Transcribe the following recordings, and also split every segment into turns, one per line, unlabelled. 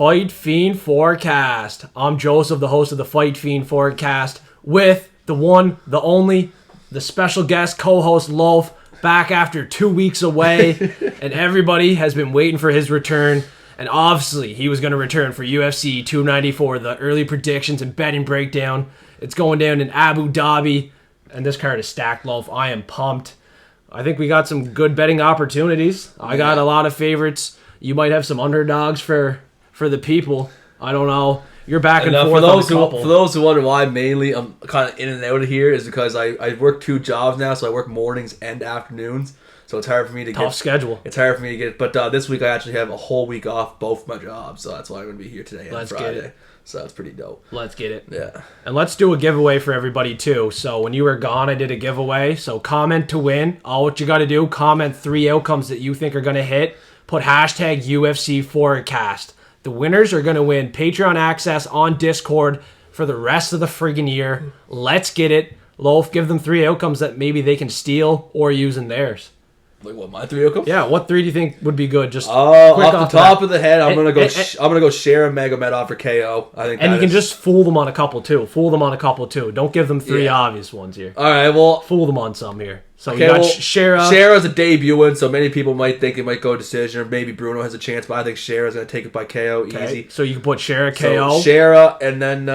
Fight Fiend Forecast. I'm Joseph, the host of the Fight Fiend Forecast, with the one, the only, the special guest co-host Loaf, back after 2 weeks away, and everybody has been waiting for his return. And obviously, he was going to return for UFC 294, the early predictions and betting breakdown. It's going down in Abu Dhabi, and this card is stacked, Loaf. I am pumped. I think we got some good betting opportunities. I got a lot of favorites. You might have some underdogs for the people. I don't know. You're back and forth on a couple.
For those who wonder why mainly I'm kind of in and out of here is because I work 2 jobs now, so I work mornings and afternoons. So it's hard for me to
Tough schedule.
It's hard for me to get. But this week I actually have a whole week off both my jobs, so that's why I'm going to be here today and Friday.
Get it.
So that's pretty dope.
Let's get it.
Yeah.
And let's do a giveaway for everybody too. So when you were gone, I did a giveaway. So comment to win. All what you got to do, comment 3 outcomes that you think are going to hit. Put hashtag UFC Forecast. The winners are going to win Patreon access on Discord for the rest of the friggin' year. Let's get it. Loaf, give them 3 outcomes that maybe they can steal or use in theirs.
Like what, my 3 outcomes?
Yeah, what 3 do you think would be good? Just
off the top of the head, I'm gonna go Nurmagomedov for KO. I think,
and you can just fool them on a couple too. Don't give them 3 obvious ones here.
All right, well,
fool them on some here. So you got Shara.
Shara's a debutant, so many people might think it might go decision, or maybe Bruno has a chance, but I think Shara's gonna take it by KO easy.
So you can put Shara KO.
So Shara, and then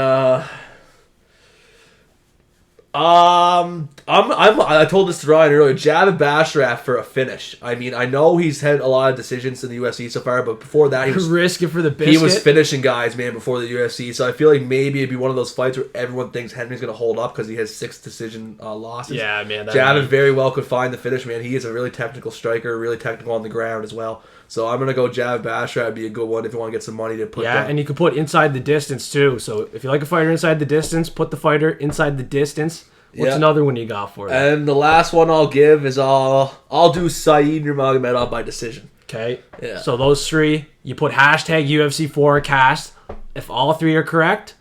I told this to Ryan earlier. Javid Basharat for a finish. I mean, I know he's had a lot of decisions in the UFC so far, but before that, he was
risking for the biscuit.
He was finishing guys, man, before the UFC. So I feel like maybe it'd be one of those fights where everyone thinks Henry's going to hold up because he has 6 decision losses.
Yeah, man.
Javid very well could find the finish, man. He is a really technical striker, really technical on the ground as well. So I'm going to go Javid Basharat. Would be a good one if you want to get some money to put.
Yeah, and you could put inside the distance too. So if you like a fighter inside the distance, put the fighter inside the distance. What's another one you got for that?
And the last one I'll give is I'll do Saeed Nurmagomedov by decision.
Okay.
Yeah.
So those 3, you put hashtag UFC Forecast. If all 3 are correct,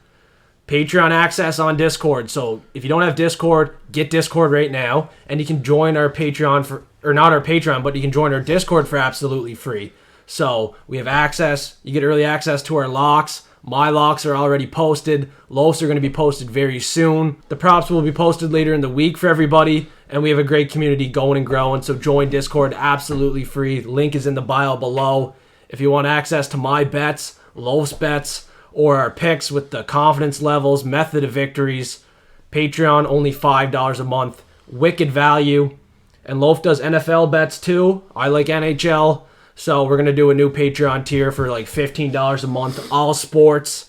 Patreon access on Discord. So if you don't have Discord, get Discord right now, and you can join our Patreon not our Patreon, but you can join our Discord for absolutely free. So we have access. You get early access to our locks. My locks are already posted. Loafs are going to be posted very soon. The props will be posted later in the week for everybody. And we have a great community going and growing. So join Discord absolutely free. Link is in the bio below. If you want access to my bets, Loaf's bets, or our picks with the confidence levels, method of victories, Patreon only $5 a month. Wicked value. And Loaf does NFL bets too. I like NHL. So we're going to do a new Patreon tier for like $15 a month. All sports.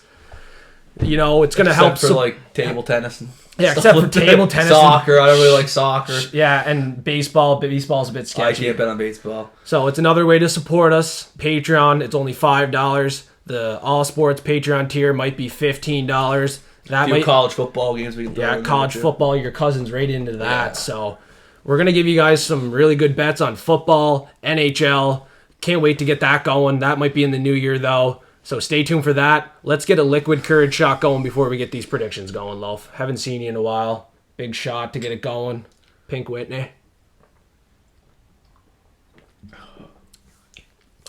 You know, it's going to help.
Except for like table tennis.
Except for table tennis.
Soccer. I don't really like soccer.
Yeah, and baseball. Baseball's a bit sketchy.
I can't bet on baseball.
So it's another way to support us. Patreon, it's only $5. The all sports Patreon tier might be $15.
That might college football games we can
throw in college football. Your cousin's right into that. Yeah. So we're going to give you guys some really good bets on football, NHL. Can't wait to get that going. That might be in the new year, though. So stay tuned for that. Let's get a liquid courage shot going before we get these predictions going, Loaf. Haven't seen you in a while. Big shot to get it going. Pink Whitney.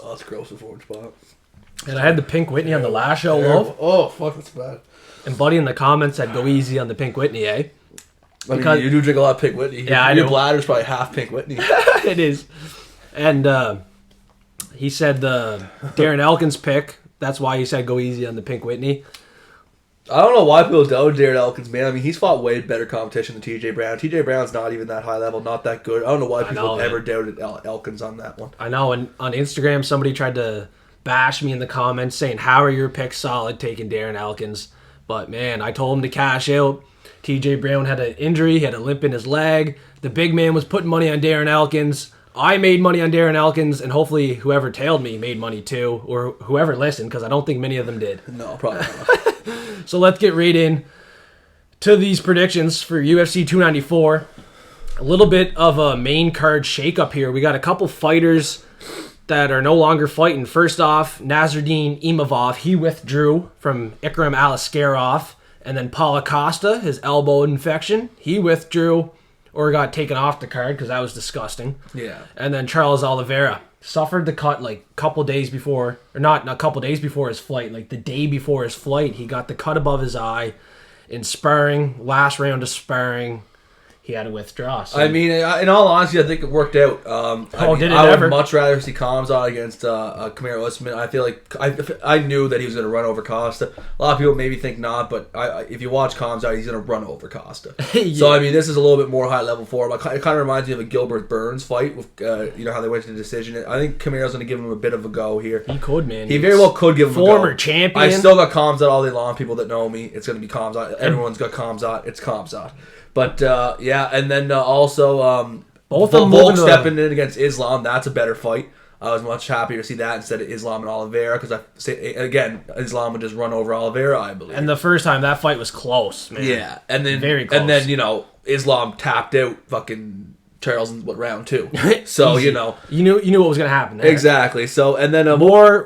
Oh, that's gross with orange spot.
And I had the Pink Whitney on the last show, Loaf.
Oh, fuck, that's bad.
And Buddy in the comments said, go easy on the Pink Whitney, eh?
Because I mean, you do drink a lot of Pink Whitney.
Yeah,
your bladder's probably half Pink Whitney.
It is. And he said the Darren Elkins pick. That's why he said go easy on the Pink Whitney.
I don't know why people doubt Darren Elkins, man. I mean, he's fought way better competition than TJ Brown. TJ Brown's not even that high level, not that good. I don't know why people have ever doubted Elkins on that one.
I know, and on Instagram, somebody tried to bash me in the comments saying, how are your picks solid taking Darren Elkins? But, man, I told him to cash out. TJ Brown had an injury. He had a limp in his leg. The big man was putting money on Darren Elkins. I made money on Darren Elkins, and hopefully whoever tailed me made money too, or whoever listened, because I don't think many of them did.
No, probably not.
So let's get right in to these predictions for UFC 294. A little bit of a main card shakeup here. We got a couple fighters that are no longer fighting. First off, Nasruddin Imavov, he withdrew from Ikram Aliskerov. And then Paulo Costa, his elbow infection, he withdrew. or got taken off the card because that was disgusting.
Yeah.
And then Charles Oliveira suffered the cut like a couple days before, or not a couple days before his fight, like the day before his fight. He got the cut above his eye in sparring, last round of sparring. He had to withdraw. So.
I mean, in all honesty, I think it worked out. I would much rather see Khamzat against Kamaru Usman. I feel like I knew that he was going to run over Costa. A lot of people maybe think not, but if you watch Khamzat, he's going to run over Costa. Yeah. So, I mean, this is a little bit more high level for him. It kind of reminds me of a Gilbert Burns fight with, how they went to the decision. I think Kamaru's going to give him a bit of a go here.
He could, man.
He very well could give him a go.
Former champion.
I still got Khamzat all day long. People that know me, it's going to be Khamzat. Everyone's got Khamzat. It's Khamzat. But, and then also
both
Volk stepping in against Islam. That's a better fight. I was much happier to see that instead of Islam and Oliveira because, Islam would just run over Oliveira, I believe.
And the first time, that fight was close, man.
Yeah. And then,
very close.
And then, Islam tapped out fucking Charles in round 2. So,
You knew what was going to happen there.
Exactly. So, and then...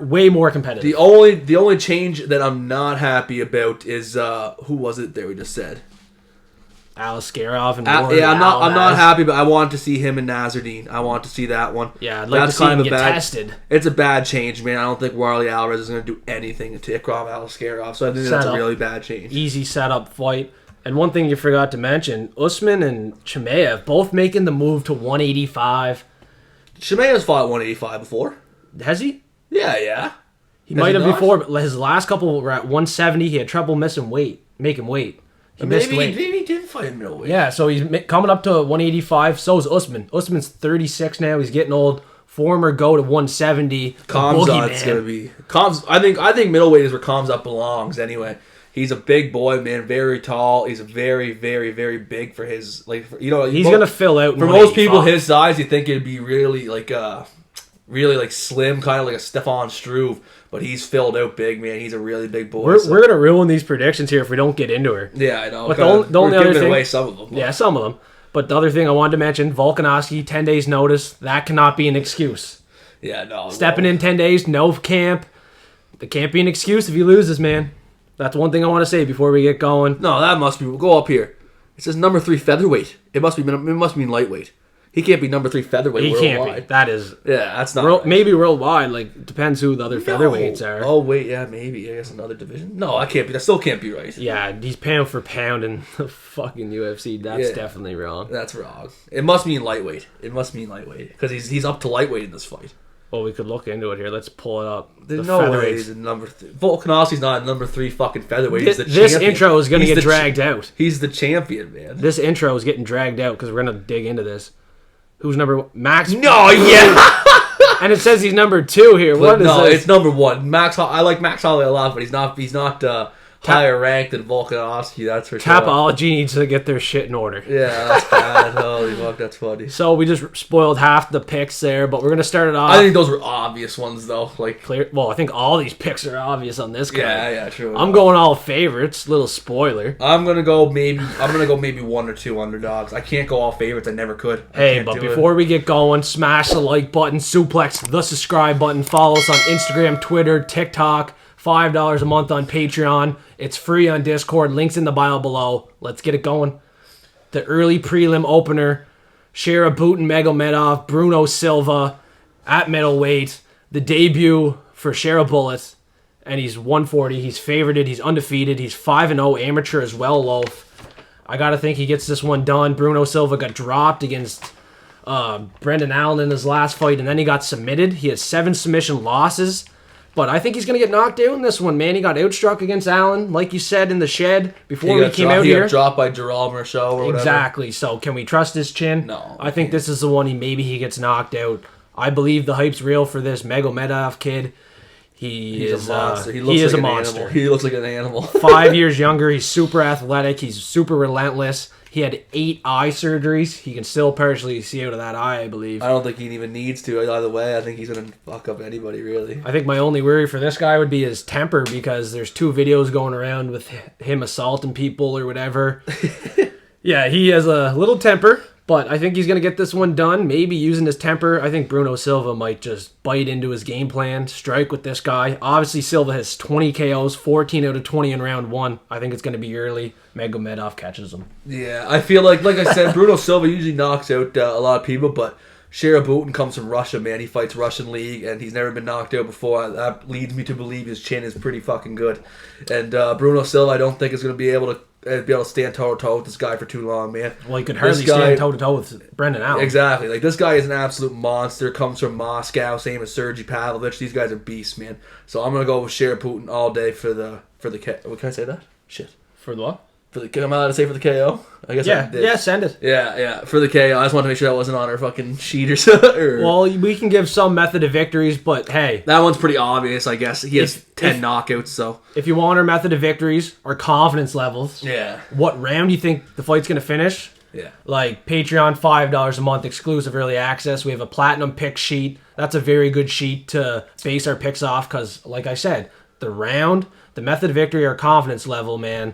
way more competitive.
The only change that I'm not happy about is... who was it there we just said?
Aliskerov and
I'm not happy, but I want to see him and Nasruddin. I want to see that one.
Yeah, I'd like to see him get tested.
It's a bad change, man. I don't think Warley Alvarez is going to do anything to tick off Aliskerov, so I think that's a really bad change.
Easy setup fight. And one thing you forgot to mention, Usman and Chimaev both making the move to 185.
Chimaev's fought 185 before.
Has he?
Yeah.
He might have before, but his last couple were at 170. He had trouble making weight. He missed weight.
Maybe he did fight middleweight.
Yeah, so he's coming up to 185. So is Usman. Usman's 36 now. He's getting old. Former go to 170.
Khamzat's going to be... I think middleweight is where Khamzat belongs anyway. He's a big boy, man. Very tall. He's very, very, very big for his... he's
going to fill out.
For most people his size, you think it'd be really slim, kind of like a Stefan Struve. But he's filled out big, man. He's a really big boy.
We're going to ruin these predictions here if we don't get into her.
Yeah, I know.
But the only other thing...
away some of them.
Yeah, some of them. But the other thing I wanted to mention, Volkanovski, 10 days notice. That cannot be an excuse.
Yeah, no.
Stepping in 10 days, no camp. That can't be an excuse if he loses, man. That's one thing I want to say before we get going.
No, that must be... We'll go up here. It says number 3 featherweight. It must mean lightweight. He can't be number 3 featherweight worldwide. He can't be.
That is...
Yeah, that's not right.
Maybe worldwide. Depends who the other featherweights are.
Oh, wait, yeah, maybe. I guess another division. No, that can't be. That still can't be right.
Yeah, he's pound for pound in the fucking UFC. That's definitely wrong.
That's wrong. It must mean lightweight. Because he's up to lightweight in this fight.
Well, we could look into it here. Let's pull it up.
There's no way he's in number 3. Volkanovski's not a number 3 fucking featherweight. He's the
this
champion.
Intro is going to get dragged out.
He's the champion, man.
This intro is getting dragged out because we're going to dig into this. Who's number 1? Max?
No, yeah!
And it says he's number 2 here. What is this?
It's number 1. I like Max Holloway a lot, but he's not higher ranked than Volkanovski, that's for sure.
Tapology needs to get their shit in order.
Yeah, that's bad. Holy fuck, that's funny.
So we just spoiled half the picks there, but we're going to start it off.
I think those were obvious ones, though.
Well, I think all these picks are obvious on this card.
Yeah, true.
I'm going all favorites. Little spoiler.
I'm gonna go maybe 1 or 2 underdogs. I can't go all favorites. I never could.
Hey, but before we get going, smash the like button, suplex the subscribe button, follow us on Instagram, Twitter, TikTok. $5 a month on Patreon. It's free on Discord. Links in the bio below. Let's get it going. The early prelim opener. Sharabutdin Magomedov. Bruno Silva at middleweight. The debut for Sharabullet. And he's 140. He's favorited. He's undefeated. He's 5-0 amateur as well, Loaf. I got to think he gets this one done. Bruno Silva got dropped against Brendan Allen in his last fight. And then he got submitted. He has 7 submission losses. But I think he's going to get knocked out in this one, man. He got outstruck against Allen, like you said, in the shed before we came out here.
He got dropped by Gerald Marceau or whatever.
Exactly. So can we trust his chin?
No.
I think this is the one maybe he gets knocked out. I believe the hype's real for this Magomedov kid. He's a monster. He is a monster.
He looks like an animal.
5 years younger. He's super athletic. He's super relentless. He had 8 eye surgeries. He can still partially see out of that eye, I believe.
I don't think he even needs to either way. I think he's going to fuck up anybody, really.
I think my only worry for this guy would be his temper because there's 2 videos going around with him assaulting people or whatever. Yeah, he has a little temper, But I think he's going to get this one done, maybe using his temper. I think Bruno Silva might just bite into his game plan, strike with this guy. Obviously, Silva has 20 KOs, 14 out of 20 in round 1. I think it's going to be early. Magomedov catches him.
Yeah, I feel like I said, Bruno Silva usually knocks out a lot of people, but Sharabutdin comes from Russia, man. He fights Russian League, and he's never been knocked out before. That leads me to believe his chin is pretty fucking good. And Bruno Silva, I don't think is going to be able to stand toe-to-toe with this guy for too long, man.
Well, he could hardly stand toe-to-toe with Brendan Allen.
Exactly. Like, this guy is an absolute monster. Comes from Moscow, same as Sergey Pavlovich. These guys are beasts, man. So I'm going to go with Sharabutdin all day for the what, can I say that? Shit.
For the what?
Am I allowed to say for the KO? I guess I did.
Yeah, send it.
Yeah, for the KO. I just wanted to make sure that wasn't on our fucking sheet or something.
Well, we can give some method of victories, but hey.
That one's pretty obvious, I guess. He has 10 knockouts, so.
If you want our method of victories, our confidence levels.
Yeah.
What round do you think the fight's going to finish?
Yeah.
Like, Patreon, $5 a month, exclusive early access. We have a platinum pick sheet. That's a very good sheet to base our picks off because, like I said, the round, the method of victory, our confidence level, man.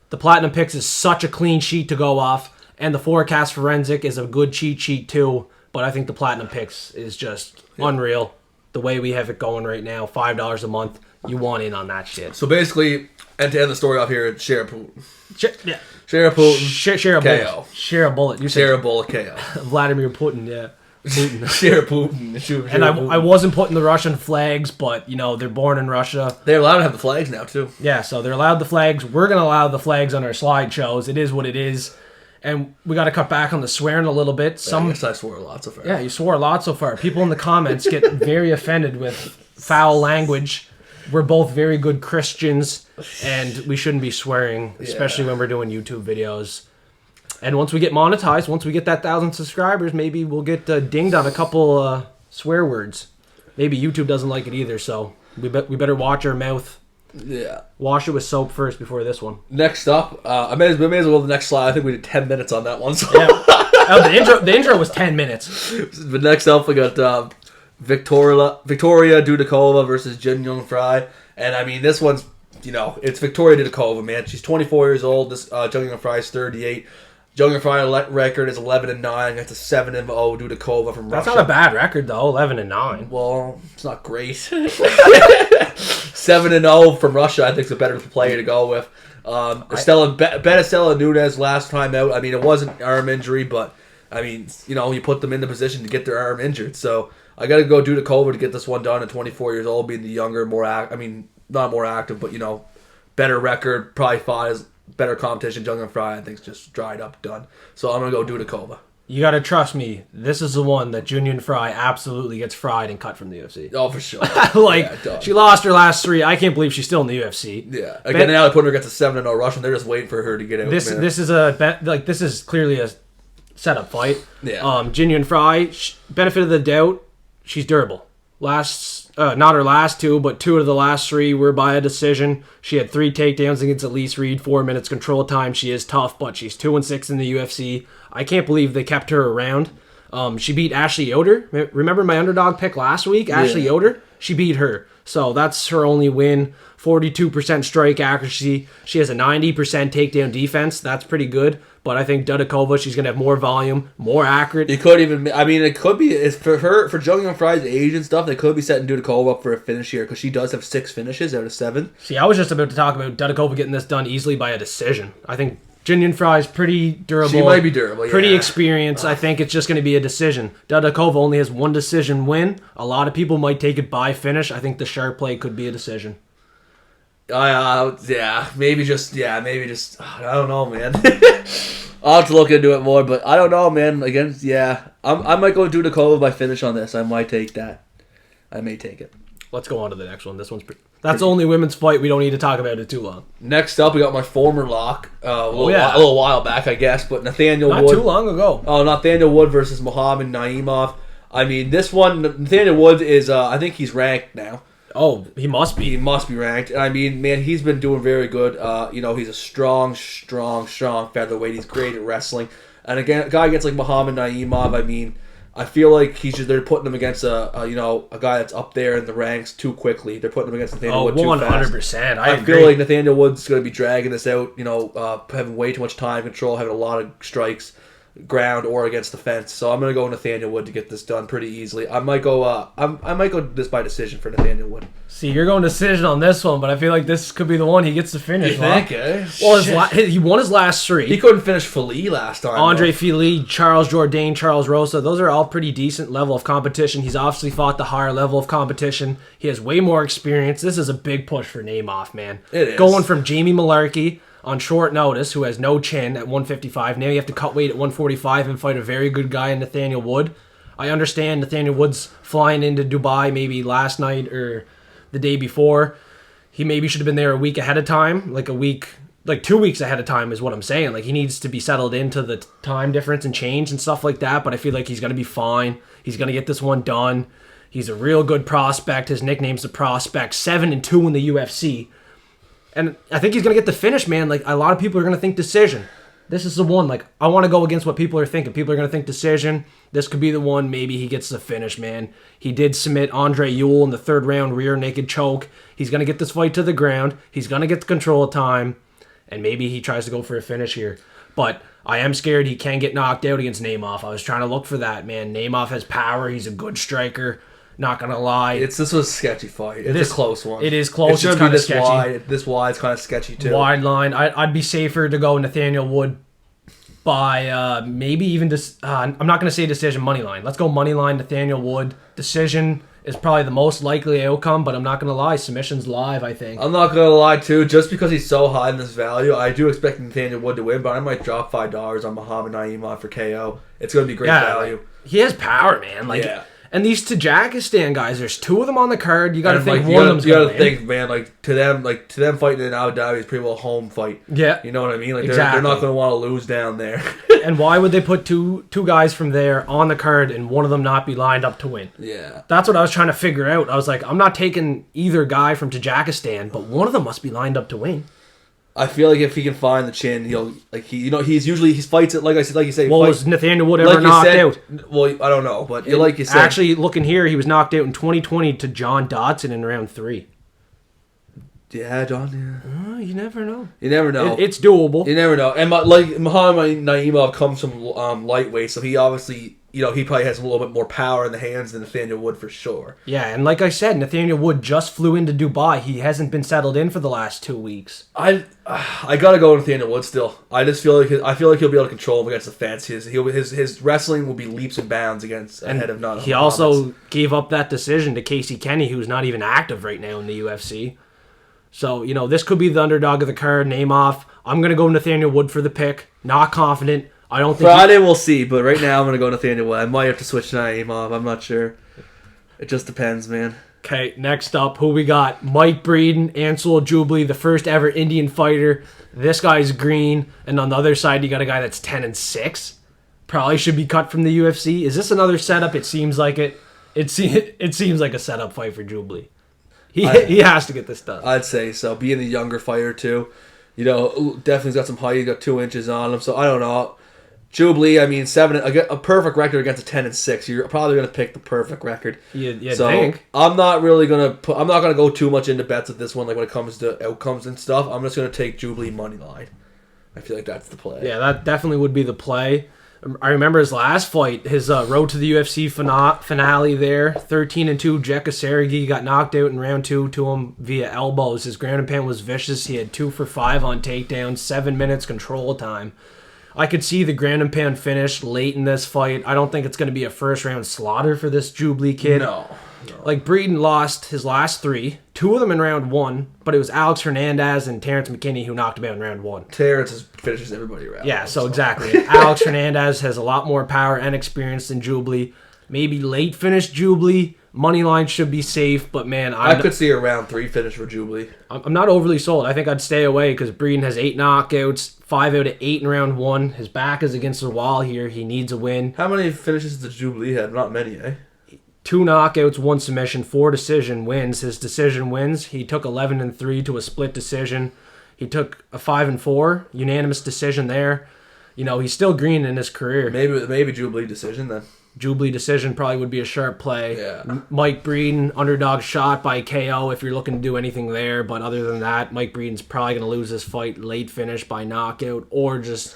The Platinum Picks is such a clean sheet to go off, and the Forecast Forensic is a good cheat sheet too, but I think the Platinum Picks is just unreal. The way we have it going right now, $5 a month, you want in on that shit.
So basically, and to end the story off here, it's Sharabutdin.
Sharabutdin.
Share a bullet.
Share a bullet. You said
Share a bullet KO.
Vladimir Putin, yeah. Putin.
Sharabutdin.
And I wasn't putting the Russian flags, but, they're born in Russia.
They're allowed to have the flags now, too.
Yeah, so they're allowed the flags. We're going to allow the flags on our slideshows. It is what it is. And we got to cut back on the swearing a little bit.
I guess I swore a lot so far.
Yeah, you swore a lot so far. People in the comments get very offended with foul language. We're both very good Christians, and we shouldn't be swearing, especially when we're doing YouTube videos. And once we get monetized, once we get that 1,000 subscribers, maybe we'll get dinged on a couple swear words. Maybe YouTube doesn't like it either, so we better watch our mouth.
Yeah.
Wash it with soap first before this one.
Next up, I may as well go to the next slide. I think we did 10 minutes on that one. So.
Yeah. The intro was 10 minutes.
But next up, we got Viktoriia Dudakova versus Jinh Frey. And I mean, this one's, it's Viktoriia Dudakova, man. She's 24 years old. This Jinh Frey is 38. Jinh Frey record is 11-9. That's a 7-0 Dudakova from Russia.
That's not a bad record though, 11-9.
Well, it's not great. 7-0 from Russia, I think, is a better player to go with. Estela Nunez last time out. I mean, it wasn't an arm injury, but I mean, you put them in the position to get their arm injured. So I got to go Dudakova to get this one done at 24 years old, being the younger, not more active, but better record, probably fought as better competition. Jinh Frey, I think, is just dried up, done. So I'm gonna go Dudakova.
You gotta trust me. This is the one that Jinh Frey absolutely gets fried and cut from the UFC.
Oh, for sure.
She lost her last 3. I can't believe she's still in the UFC.
Yeah. Again, now they put her against a 7-0 Russian. They're just waiting for her to get out.
This is clearly a setup fight.
Yeah.
Jinh Frey, benefit of the doubt, she's durable. Not her last 2, but 2 of the last 3 were by a decision. She had 3 takedowns against Elise Reed, 4 minutes control time. She is tough, but she's 2-6 in the UFC. I can't believe they kept her around. She beat Ashley Yoder. Remember my underdog pick last week? Ashley Yoder? She beat her. So that's her only win. 42% strike accuracy. She has a 90% takedown defense. That's pretty good. But I think Dudakova, she's going to have more volume, more accurate.
It could be, for Jinh Frey's age and stuff, they could be setting Dudakova up for a finish here because she does have 6 finishes out of 7.
See, I was just about to talk about Dudakova getting this done easily by a decision. I think Jinh Frey is pretty durable.
She might be durable, yeah.
Pretty experienced. I think it's just going to be a decision. Dudakova only has 1 decision win. A lot of people might take it by finish. I think the sharp play could be a decision.
Maybe just, I don't know, man. I'll have to look into it more, but I don't know, man. Again, I might go Dudakova by finish on this. I might take that. I may take it.
Let's go on to the next one. That's only women's fight. We don't need to talk about it too long.
Next up, we got my former lock. A little while back, I guess, but Nathaniel Wood.
Not too long ago.
Oh, Nathaniel Wood versus Mohammad Naimov. I mean, this one, Nathaniel Wood is, I think he's ranked now.
Oh, he must be.
He must be ranked. I mean, man, he's been doing very good. He's a strong featherweight. He's great at wrestling. And again, a guy against like Mohammad Naimov, I mean, I feel like they're putting him against a guy that's up there in the ranks too quickly. They're putting him against Nathaniel Wood too fast.
100%.
I feel like Nathaniel Wood's going to be dragging this out, having way too much time control, having a lot of strikes. ground or against the fence. So I'm gonna go Nathaniel Wood to get this done pretty easily. I might go this by decision for Nathaniel Wood.
See, you're going decision on this one, but I feel like this could be the one he gets to finish.
You think? Eh?
Well, he won his last 3.
He couldn't finish Fili last time.
Andre Fili, Charles Jourdain, Charles Rosa. Those are all pretty decent level of competition. He's obviously fought the higher level of competition. He has way more experience. This is a big push for Naimov, man.
It is.
Going from Jamie Malarkey on short notice, who has no chin at 155. Now you have to cut weight at 145 and fight a very good guy in Nathaniel Wood. I understand Nathaniel Wood's flying into Dubai maybe last night or the day before. He maybe should have been there a week ahead of time, like 2 weeks ahead of time is what I'm saying. Like, he needs to be settled into the time difference and change and stuff like that, but I feel like he's going to be fine. He's going to get this one done. He's a real good prospect. His nickname's the Prospect. 7-2 in the UFC. And I think he's going to get the finish, man. Like, a lot of people are going to think decision. This is the one. Like, I want to go against what people are thinking. People are going to think decision. This could be the one. Maybe he gets the finish, man. He did submit Andre Ewell in the 3rd round rear naked choke. He's going to get this fight to the ground. He's going to get the control of time. And maybe he tries to go for a finish here. But I am scared he can get knocked out against Naimov. I was trying to look for that, man. Naimov has power. He's a good striker. Not gonna lie,
this was a sketchy fight. It's a close one.
It is close.
It's kind of sketchy. This wide, it's kind of sketchy too.
Wide line. I'd be safer to go Nathaniel Wood by maybe even I'm not gonna say decision, money line. Let's go money line Nathaniel Wood. Decision is probably the most likely outcome, but I'm not gonna lie, submission's live. I think.
I'm not gonna lie too. Just because he's so high in this value, I do expect Nathaniel Wood to win, but I might drop $5 on Mohammad Naimov for KO. It's gonna be great value.
Like, he has power, man. Like. Yeah. And these Tajikistan guys, there's 2 of them on the card. You got to think one of them's going to win. You got to think,
man, like to them fighting in Abu Dhabi is pretty well a home fight.
Yeah,
you know what I mean. Like they're not going to want to lose down there.
And why would they put two guys from there on the card and one of them not be lined up to win?
Yeah,
that's what I was trying to figure out. I was like, I'm not taking either guy from Tajikistan, but one of them must be lined up to win.
I feel like if he can find the chin, he fights it like you say.
Well, was Nathaniel Wood ever knocked out?
Well, I don't know, but like you said,
actually looking here, he was knocked out in 2020 to John Dodson in round 3.
Yeah, John.
Yeah. You never know.
You never know.
It's doable.
You never know. And like Mohammad Naimov comes from lightweight, so he obviously. He probably has a little bit more power in the hands than Nathaniel Wood for sure.
Yeah, and like I said, Nathaniel Wood just flew into Dubai. He hasn't been settled in for the last 2 weeks.
I gotta go with Nathaniel Wood still. I just feel like he'll be able to control him against the fence. His wrestling will be leaps and bounds ahead of none.
He also gave up that decision to Casey Kenny, who's not even active right now in the UFC. So this could be the underdog of the card. Naimov. I'm gonna go Nathaniel Wood for the pick. Not confident. I don't think
Friday we'll see, but right now I'm going to go Nathaniel Wood. I might have to switch to Naimov. I'm not sure. It just depends, man.
Okay, next up, who we got? Mike Breeden, Anshul Jubli, the first ever Indian fighter. This guy's green, and on the other side you got a guy that's 10-6. Probably should be cut from the UFC. Is this another setup? It seems like it. It seems like a setup fight for Jubli. He has to get this done.
I'd say so. Being the younger fighter too, definitely's got some height. He's got 2 inches on him, so I don't know. Jubli, I mean, a perfect record against a 10-6. You're probably going to pick the perfect record.
You
so
think?
I'm not going to go too much into bets with this one. Like when it comes to outcomes and stuff, I'm just going to take Jubli money line. I feel like that's the play.
Yeah, that definitely would be the play. I remember his last fight, his road to the UFC finale there, 13-2. Jekka Sergi got knocked out in round 2 to him via elbows. His ground and pound was vicious. He had 2 for 5 on takedowns, 7 minutes control time. I could see the ground and pound finish late in this fight. I don't think it's going to be a first-round slaughter for this Jubli kid.
No.
Like, Breeden lost his last 3, 2 of them in round 1, but it was Alex Hernandez and Terrence McKinney who knocked him out in round 1.
Terrence finishes everybody around.
Yeah, so exactly. Alex Hernandez has a lot more power and experience than Jubli. Maybe late finish Jubli. Money line should be safe, but man,
I could see a round 3 finish for Jubli.
I'm not overly sold. I think I'd stay away because Breeden has 8 knockouts, 5 out of 8 in round 1. His back is against the wall here. He needs a win.
How many finishes does Jubli have? Not many, eh?
2 knockouts, 1 submission, 4 decision wins. His decision wins. He took 11-3 to a split decision. He took a 5-4 unanimous decision there. He's still green in his career.
Maybe Jubli decision then.
Jubli decision probably would be a sharp play.
Yeah.
Mike Breeden, underdog shot by KO if you're looking to do anything there. But other than that, Mike Breeden's probably going to lose this fight late finish by knockout or just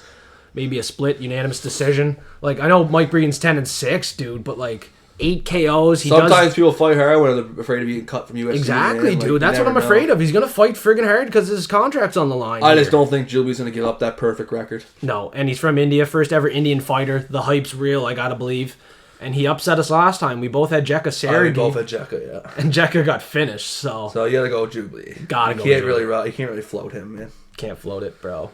maybe a split unanimous decision. Like, I know Mike Breeden's 10-6, dude, but like 8 KOs.
Sometimes people fight hard when they're afraid of being cut from UFC.
Exactly, dude. That's what I'm afraid of. He's gonna fight friggin' hard because his contract's on the line.
I just don't think Jubli's gonna give up that perfect record.
No, and he's from India, first ever Indian fighter. The hype's real, I gotta believe. And he upset us last time. We both had Jekka Sergey.
We both had Jekka, yeah.
And Jekka got finished, so
you gotta go Jubli. You can't really float him, man.
Can't float it, bro.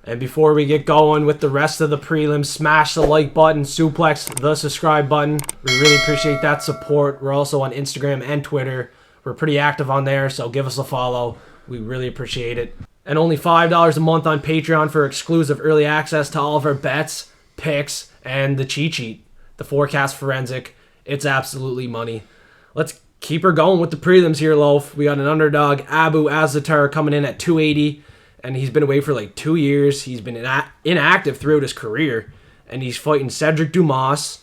And before we get going with the rest of the prelims, smash the like button, suplex the subscribe button. We really appreciate that support. We're also on Instagram and Twitter. We're pretty active on there, so give us a follow. We really appreciate it. And only $5 a month on Patreon for exclusive early access to all of our bets, picks, and the cheat sheet. The forecast forensic. It's absolutely money. Let's keep her going with the prelims here, Loaf. We got an underdog, Abu Azaitar, coming in at 280, and he's been away for like 2 years. He's been inactive throughout his career, and he's fighting Sedriques Dumas,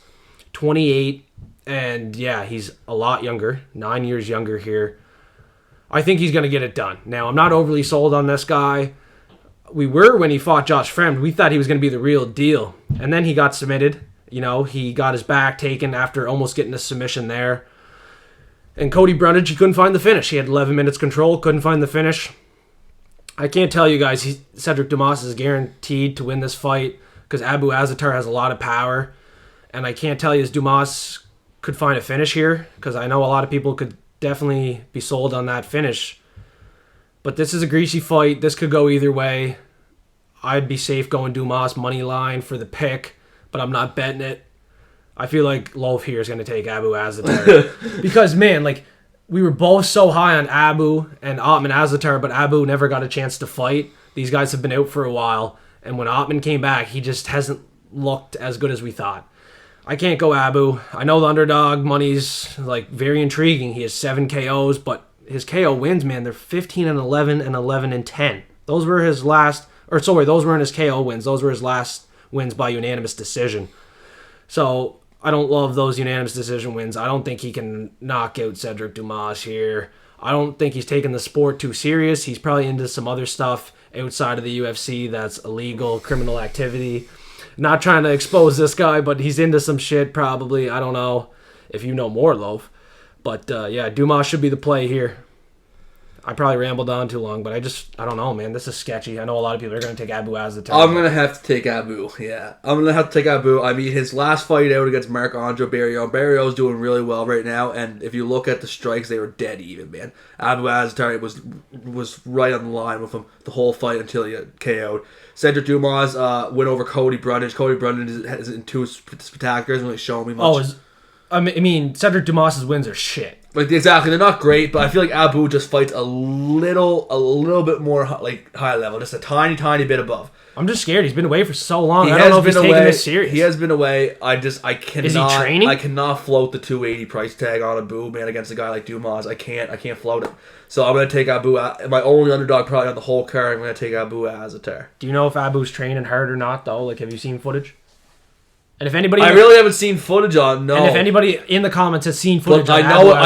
28, and yeah, he's a lot younger, 9 years younger here. I think he's going to get it done. Now, I'm not overly sold on this guy. We were when he fought Josh Fremd. We thought he was going to be the real deal, and then he got submitted. You know, he got his back taken after almost getting a submission there. And Cody Brundage, he couldn't find the finish. He had 11 minutes control, couldn't find the finish. I can't tell you guys, Sedriques Dumas is guaranteed to win this fight because Abu Azaitar has a lot of power. And I can't tell you if Dumas could find a finish here because I know a lot of people could definitely be sold on that finish. But this is a greasy fight. This could go either way. I'd be safe going Dumas money line for the pick, but I'm not betting it. I feel like Loaf here is going to take Abu Azaitar. Because, man, like, we were both so high on Abu and Ottman Azaitar, but Abu never got a chance to fight. These guys have been out for a while, and when Ottman came back, he just hasn't looked as good as we thought. I can't go Abu. I know the underdog money's, like, very intriguing. He has 7 KOs, but his KO wins, man, they're 15-11 and 11-10. Those were his last, those weren't his KO wins. Those were his last wins by unanimous decision. So I don't love those unanimous decision wins. I don't think he can knock out Sedriques Dumas here. I don't think he's taking the sport too serious. He's probably into some other stuff outside of the UFC that's illegal, criminal activity. Not trying to expose this guy, but he's into some shit probably. I don't know if you know more, Loaf. But yeah, Dumas should be the play here. I probably rambled on too long, but I don't know, man. This is sketchy. I know a lot of people are going to take Abu Azaitar.
I'm going to have to take Abu, yeah. I'm going to have to take Abu. I mean, his last fight out against Marc-Andre Barriault. Barriault's doing really well right now, and if you look at the strikes, they were dead even, man. Abu Azaitar was right on the line with him the whole fight until he got KO'd. Sedriques Dumas went over Cody Brundage. Cody Brundage is in 2 spectaculars, hasn't really shown me much.
I mean, Sedriques Dumas' wins are shit.
Like, exactly, they're not great, but I feel like Abu just fights a little bit more like high level, just a tiny bit above.
I'm just scared. He's been away for so long. I don't know if he's taking this serious.
He has been away. I cannot.
Is he training?
I cannot float the 280 price tag on Abu, man, against a guy like Dumas. I can't float it. So I'm gonna take Abu. My only underdog probably on the whole card. I'm gonna take Abu Azaitar.
Do you know if Abu's training hard or not though? Like, have you seen footage? And if anybody,
I really haven't seen footage on. No.
And if anybody in the comments has seen footage,
I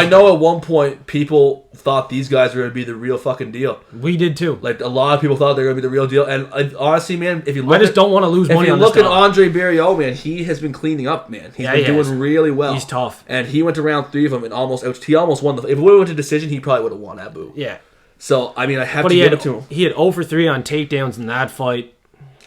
know at one point people thought these guys were going to be the real fucking deal.
We did too.
Like, a lot of people thought they were going to be the real deal. And honestly, man, if you look,
I just don't want to lose money on this.
If you look at Andre Barriault, man, he has been cleaning up, man. He's been doing really well.
He's tough,
and he went to round 3 of them and almost won the. If it would have went to decision, he probably would have won Abu.
Yeah.
So I mean, I have to give it to him.
He had 0 for 3 on takedowns in that fight.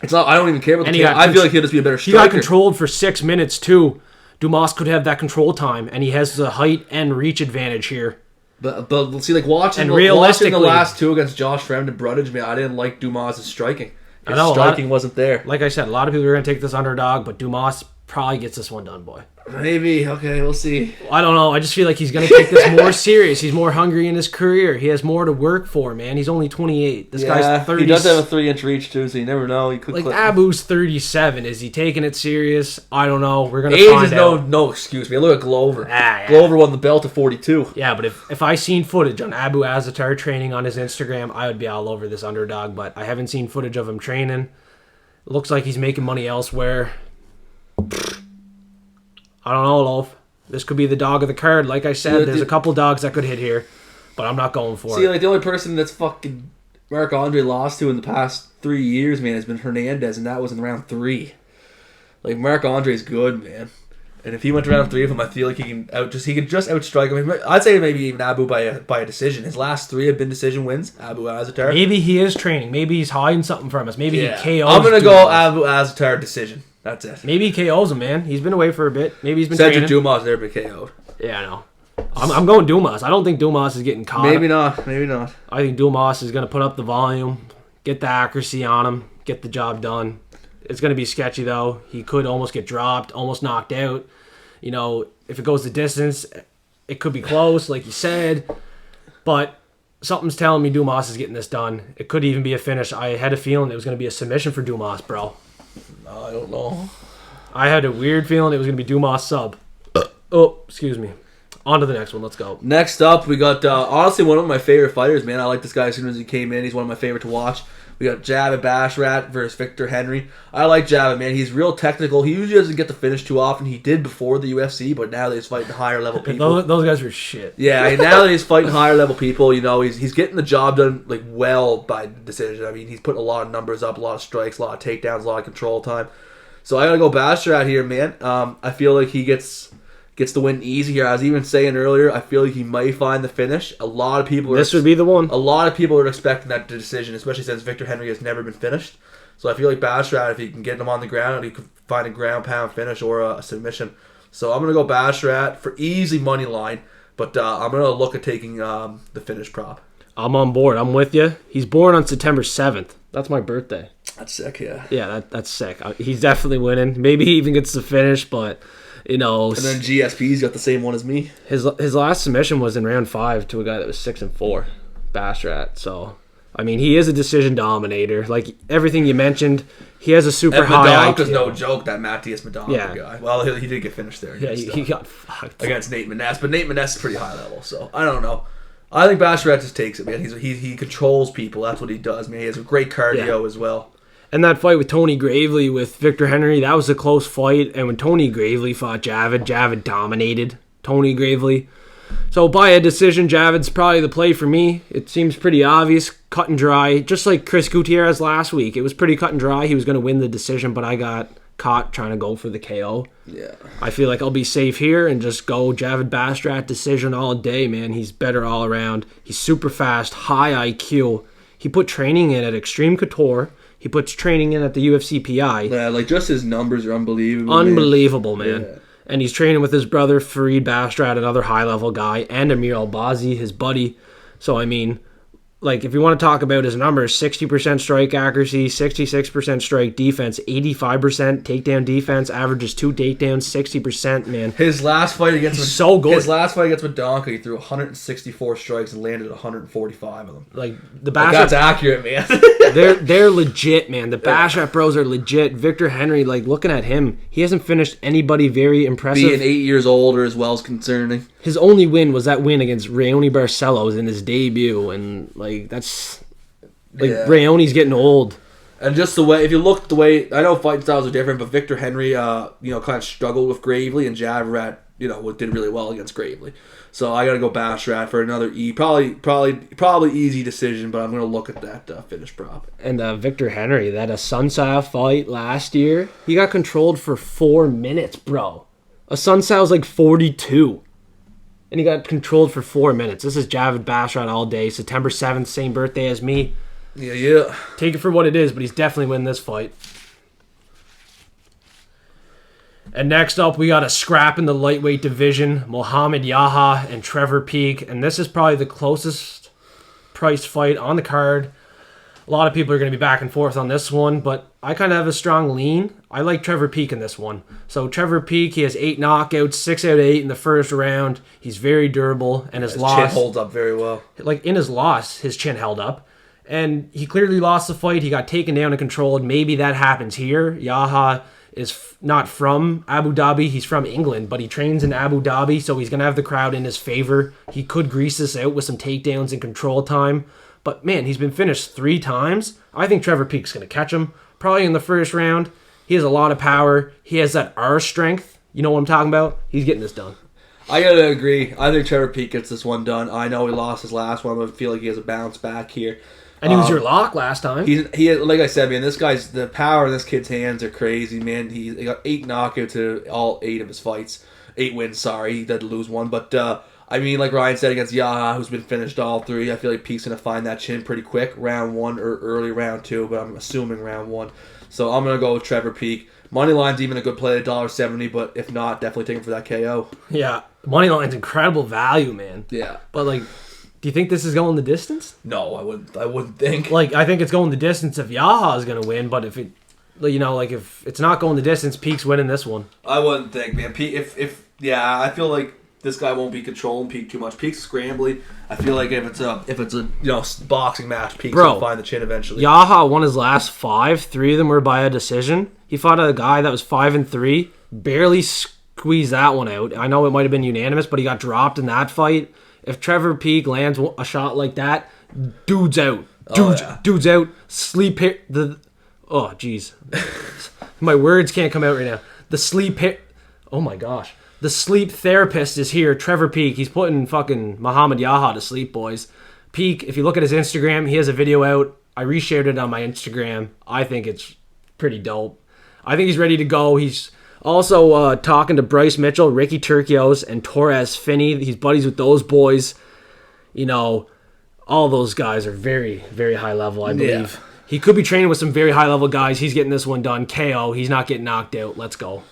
It's not. I don't even care about the takedown. I feel like he'll just be a better striker.
He got controlled for 6 minutes too. Dumas could have that control time, and he has the height and reach advantage here.
But see, like watching the last 2 against Josh Fremd and Brundage, man, I didn't like Dumas' striking. His striking wasn't there.
Like I said, a lot of people are going to take this underdog, but Dumas probably gets this one done, boy.
Maybe. Okay, we'll see.
I don't know. I just feel like he's going to take this more serious. He's more hungry in his career. He has more to work for, man. He's only 28. This guy's 30.
He does have a 3-inch reach, too, so you never know. He could
Abu's 37. Is he taking it serious? I don't know. We're going to find out.
Age is no excuse me. Look at Glover. Glover won the belt at 42.
Yeah, but if I seen footage on Abu Azaitar training on his Instagram, I would be all over this underdog, but I haven't seen footage of him training. It looks like he's making money elsewhere. I don't know, Loaf. This could be the dog of the card. Like I said, there's a couple dogs that could hit here, but I'm not going for it.
See, like, the only person that's fucking Marc-Andre lost to in the past 3 years, man, has been Hernandez, and that was in round 3. Like, Marc-Andre's good, man. And if he went to round 3 of him, I feel like he can just outstrike him. I'd say maybe even Abu by a decision. His last 3 have been decision wins. Abu Azaitar.
Maybe he is training. Maybe he's hiding something from us. Maybe he KOs.
I'm gonna go Abu Azaitar decision. That's it.
Maybe he KOs him, man. He's been away for a bit. Maybe he's been
Cedric
training.
Dumas never been KO'd.
Yeah, I know. I'm going Dumas. I don't think Dumas is getting caught.
Maybe not.
I think Dumas is going to put up the volume, get the accuracy on him, get the job done. It's going to be sketchy, though. He could almost get dropped, almost knocked out. You know, if it goes the distance, it could be close, like you said. But something's telling me Dumas is getting this done. It could even be a finish. I had a feeling it was going to be a submission for Dumas, bro.
I don't know.
I had a weird feeling it was going to be Dumas sub. Oh, excuse me. On to the next one. Let's go.
Next up, we got, honestly, one of my favorite fighters, man. I like this guy as soon as he came in. He's one of my favorite to watch. We got Javid Basharat versus Victor Henry. I like Javid, man. He's real technical. He usually doesn't get the finish too often. He did before the UFC, but now that he's fighting higher level people.
Those guys were shit.
Yeah, now that he's fighting higher level people, you know, he's getting the job done like well by decision. I mean, he's putting a lot of numbers up, a lot of strikes, a lot of takedowns, a lot of control time. So I gotta go Basharat here, man. I feel like he gets the win easy here. I was even saying earlier, I feel like he might find the finish. A lot of people
would be the one.
A lot of people are expecting that decision, especially since Victor Henry has never been finished. So I feel like Basharat, if he can get him on the ground, he could find a ground pound finish or a submission. So I'm gonna go Basharat for easy money line, but I'm gonna look at taking the finish prop.
I'm on board. I'm with you. He's born on September 7th. That's my birthday.
That's sick, yeah.
Yeah, that's sick. He's definitely winning. Maybe he even gets the finish, but you know.
And then GSP's got the same one as me.
His last submission was in round 5 to a guy that was 6-4, Basharat. So, I mean, he is a decision dominator. Like everything you mentioned, he has a super high IQ.
Madonka's no joke, that Matthias Madonka guy. Well, he did get finished there.
Yeah, he got fucked
against Nate Maness, but Nate Maness is pretty high level, so I don't know. I think Basharat just takes it, man. He controls people. That's what he does, man. He has a great cardio as well.
And that fight with Tony Gravely with Victor Henry, that was a close fight. And when Tony Gravely fought Javid dominated Tony Gravely. So by a decision, Javid's probably the play for me. It seems pretty obvious, cut and dry. Just like Chris Gutierrez last week. It was pretty cut and dry. He was going to win the decision, but I got caught trying to go for the KO.
Yeah.
I feel like I'll be safe here and just go Javid Basharat decision all day, man. He's better all around. He's super fast, high IQ. He put training in at Extreme Couture. He puts training in at the UFC PI.
Yeah, like just his numbers are unbelievable.
Unbelievable, man.
Yeah.
And he's training with his brother, Farid Basharat, another high-level guy, and Amir Albazi, his buddy. So, I mean, like, if you want to talk about his numbers, 60% strike accuracy, 66% strike defense, 85% takedown defense, averages 2 takedowns, 60%, man.
His last fight against
so good.
His last fight against Madonka, he threw 164 strikes and landed 145 of them.
Like, the Basharat...
That's accurate, man.
They're legit, man. The Basharat bros are legit. Victor Henry, like, looking at him, he hasn't finished anybody very impressive.
Being 8 years older as well is concerning.
His only win was that win against Raoni Barcelos in his debut, and like that's like Raoni's getting old.
And just the way, if you look the way, I know fighting styles are different, but Victor Henry, kind of struggled with Gravely, and Javid, did really well against Gravely. So I got to go Basharat for another probably easy decision, but I'm going to look at that finish prop.
And Victor Henry, that Asuncao fight last year, he got controlled for 4 minutes, bro. Asuncao like 42. And he got controlled for 4 minutes. This is Javid Basharat all day. September 7th, same birthday as me.
Yeah.
Take it for what it is, but he's definitely winning this fight. And next up, we got a scrap in the lightweight division. Mohammad Yahya and Trevor Peek. And this is probably the closest priced fight on the card. A lot of people are going to be back and forth on this one, but I kind of have a strong lean. I like Trevor Peek in this one. So Trevor Peek, he has 8 knockouts, 6 out of 8 in the first round. He's very durable, and his loss...
chin holds up very well.
Like, in his loss, his chin held up. And he clearly lost the fight. He got taken down and controlled. Maybe that happens here. Yahya is not from Abu Dhabi. He's from England, but he trains in Abu Dhabi, so he's going to have the crowd in his favor. He could grease this out with some takedowns and control time. But, man, he's been finished 3 times. I think Trevor Peek's going to catch him. Probably in the first round. He has a lot of power. He has that R strength. You know what I'm talking about? He's getting this done.
I got to agree. I think Trevor Peek gets this one done. I know he lost his last one, but I feel like he has a bounce back here.
And he was your lock last time.
He like I said, man, the power in this kid's hands are crazy, man. He got 8 knockouts to all 8 of his fights. 8 wins, sorry. He did lose one. But, I mean, like Ryan said, against Yahya, who's been finished all 3, I feel like Peake's going to find that chin pretty quick. Round 1 or early round 2, but I'm assuming round 1. So I'm going to go with Trevor Peake. Moneyline's even a good play at $1.70, but if not, definitely take him for that KO.
Yeah, Moneyline's incredible value, man.
Yeah.
But, like, do you think this is going the distance?
No, I wouldn't think.
Like, I think it's going the distance if Yahya is going to win, but if it, you know, like, if it's not going the distance, Peake's winning this one.
I wouldn't think, man. Peake, yeah, I feel like this guy won't be controlling Peake too much. Peake's scrambly. I feel like if it's a boxing match, Peake's gonna find the chin eventually.
Yahya won his last 5. 3 of them were by a decision. He fought a guy that was 5-3, barely squeezed that one out. I know it might have been unanimous, but he got dropped in that fight. If Trevor Peake lands a shot like that, dude's out. Dude's out. Sleep hit the. Oh jeez, my words can't come out right now. The sleep hit. Oh my gosh. The sleep therapist is here, Trevor Peake. He's putting fucking Mohammad Yahya to sleep, boys. Peake, if you look at his Instagram, he has a video out. I reshared it on my Instagram. I think it's pretty dope. I think he's ready to go. He's also talking to Bryce Mitchell, Ricky Turcios, and Torres Finney. He's buddies with those boys. You know, all those guys are very, very high level, I believe. Yeah. He could be training with some very high level guys. He's getting this one done. KO. He's not getting knocked out. Let's go.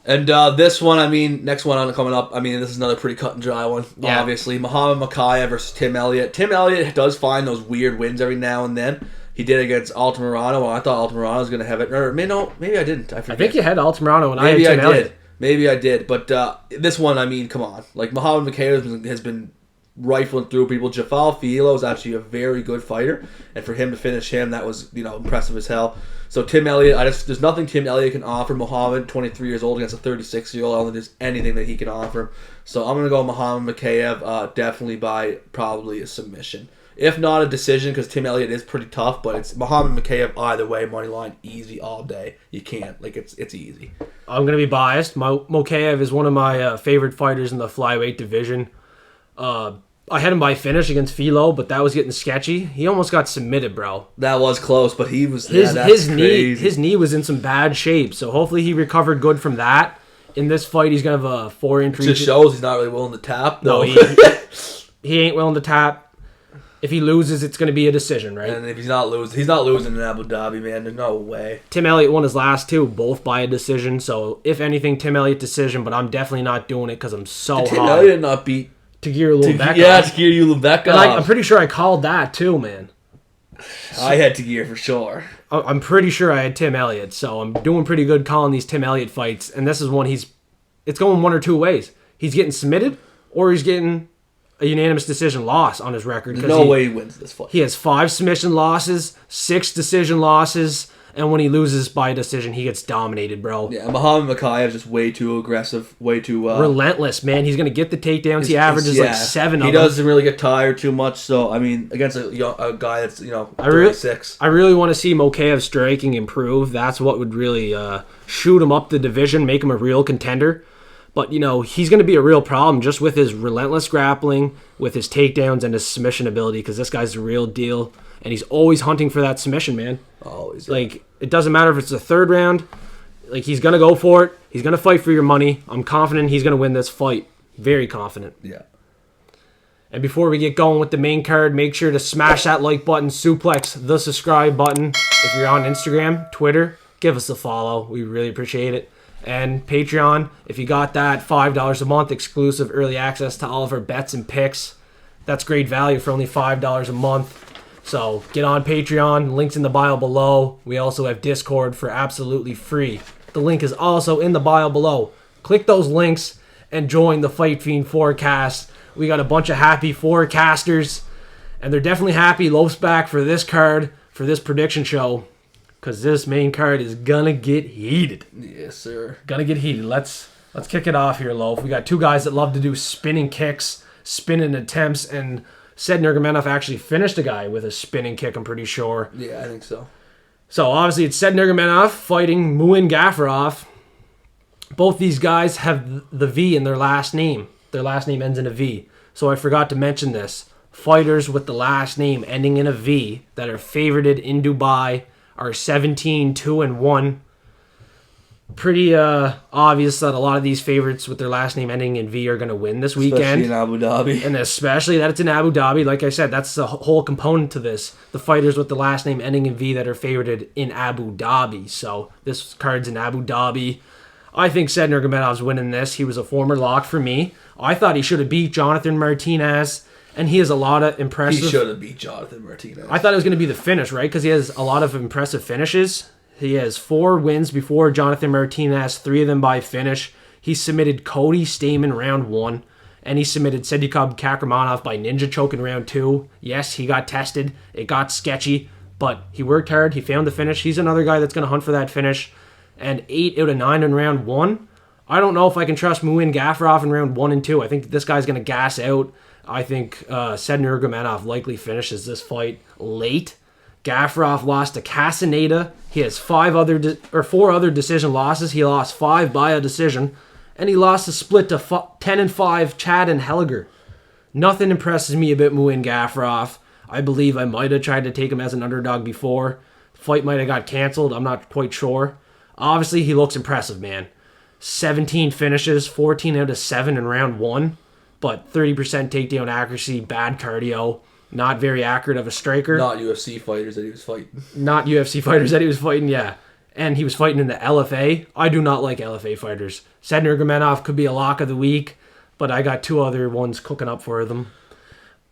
And this one, I mean, next one coming up, I mean, this is another pretty cut and dry one, obviously. Mohammad Mokaev versus Tim Elliott. Tim Elliott does find those weird wins every now and then. He did against Altamirano. Well, I thought Altamirano was going to have it. Or, maybe I didn't. I
think you had Altamirano and I had Tim Elliott.
Maybe I did. But this one, I mean, come on. Like, Mohammad Mokaev has been rifling through people. Jafal Filo is actually a very good fighter. And for him to finish him, that was, impressive as hell. So Tim Elliott, there's nothing Tim Elliott can offer Mohammad, 23 years old, against a 36-year-old. I don't think there's anything that he can offer him. So I'm going to go Mohammad Mokaev, definitely by probably a submission. If not a decision, because Tim Elliott is pretty tough, but it's Mohammad Mokaev either way, money line, easy all day. You can't. Like, it's easy.
I'm going to be biased. Mokaev is one of my favorite fighters in the flyweight division. I had him by finish against Filo, but that was getting sketchy. He almost got submitted, bro.
That was close, but he was
his knee was in some bad shape. So hopefully he recovered good from that. In this fight, he's gonna have a 4-inch.
Just shows he's not really willing to tap.
No, he ain't willing to tap. If he loses, it's gonna be a decision, right?
And if he's not losing in Abu Dhabi, man. There's no way.
Tim Elliott won his last 2, both by a decision. So if anything, Tim Elliott decision, but I'm definitely not doing it because I'm so hot.
Tim Elliott did not beat
Tagir Ulubeka.
Yeah, Tagir Ulubeka.
I'm pretty sure I called that too, man.
I had Tagir for sure.
I'm pretty sure I had Tim Elliott, so I'm doing pretty good calling these Tim Elliott fights. And this is one it's going one or two ways. He's getting submitted, or he's getting a unanimous decision loss on his record.
There's no way he wins this fight.
He has 5 submission losses, 6 decision losses. And when he loses by decision, he gets dominated, bro.
Yeah, Mohammad Mokaev is just way too aggressive, way too...
relentless, man. He's going to get the takedowns. He averages like 7 of them.
He doesn't really get tired too much. So, I mean, against a guy that's, 36.
I really want to see Mokaev striking improve. That's what would really shoot him up the division, make him a real contender. But, he's going to be a real problem just with his relentless grappling, with his takedowns, and his submission ability, because this guy's the real deal. And he's always hunting for that submission, man.
Always.
Like, it doesn't matter if it's the 3rd round. Like, he's going to go for it. He's going to fight for your money. I'm confident he's going to win this fight. Very confident.
Yeah.
And before we get going with the main card, make sure to smash that like button, suplex the subscribe button. If you're on Instagram, Twitter, give us a follow. We really appreciate it. And Patreon, if you got that, $5 a month, exclusive early access to all of our bets and picks. That's great value for only $5 a month. So get on Patreon, links in the bio below. We also have Discord for absolutely free. The link is also in the bio below. Click those links and join the Fight Fiend forecast. We got a bunch of happy forecasters, and they're definitely happy. Loaf's back for this card, for this prediction show, because this main card is gonna get heated.
Yes, sir.
Gonna get heated. Let's kick it off here, Loaf. We got 2 guys that love to do spinning kicks, spinning attempts, and Said Nurmagomedov actually finished a guy with a spinning kick, I'm pretty sure.
Yeah, I think so.
So, obviously, it's Said Nurmagomedov fighting Muin Gafurov. Both these guys have the V in their last name. Their last name ends in a V. So, I forgot to mention this. fighters with the last name ending in a V that are favorited in Dubai are 17-2-1. Pretty obvious that a lot of these favorites with their last name ending in V are going to win this weekend.
Especially in Abu Dhabi.
And especially that it's in Abu Dhabi. Like I said, that's the whole component to this. The fighters with the last name ending in V that are favorited in Abu Dhabi. So this card's in Abu Dhabi. I think Nurmagomedov's winning this. He was a former lock for me. I thought he should have beat Jonathan Martinez. And he has a lot of impressive...
He should have beat Jonathan Martinez.
I thought it was going to be the finish, right? Because he has a lot of impressive finishes. He has 4 wins before Jonathan Martinez, 3 of them by finish. He submitted Cody Stamen round 1, and he submitted Sedriques Kakramanov by ninja choke in round 2. Yes, he got tested. It got sketchy, but he worked hard. He found the finish. He's another guy that's going to hunt for that finish. And 8 out of 9 in round 1. I don't know if I can trust Muin Gafurov in round 1 and 2. I think this guy's going to gas out. I think Nurmagomedov likely finishes this fight late. Gafurov lost to Castaneda. He has 4 other decision losses. He lost 5 by a decision, and he lost a split to 10-5 Chad and Helliger. Nothing impresses me about Muin Gafurov. I believe I might have tried to take him as an underdog before. Fight might have got canceled. I'm not quite sure. Obviously, he looks impressive, man. 17 finishes, 14 out of 7 in round 1, but 30% takedown accuracy, bad cardio. Not very accurate of a striker.
Not UFC fighters that he was fighting.
Yeah. And he was fighting in the LFA. I do not like LFA fighters. Nurmagomedov could be a lock of the week, but I got 2 other ones cooking up for them.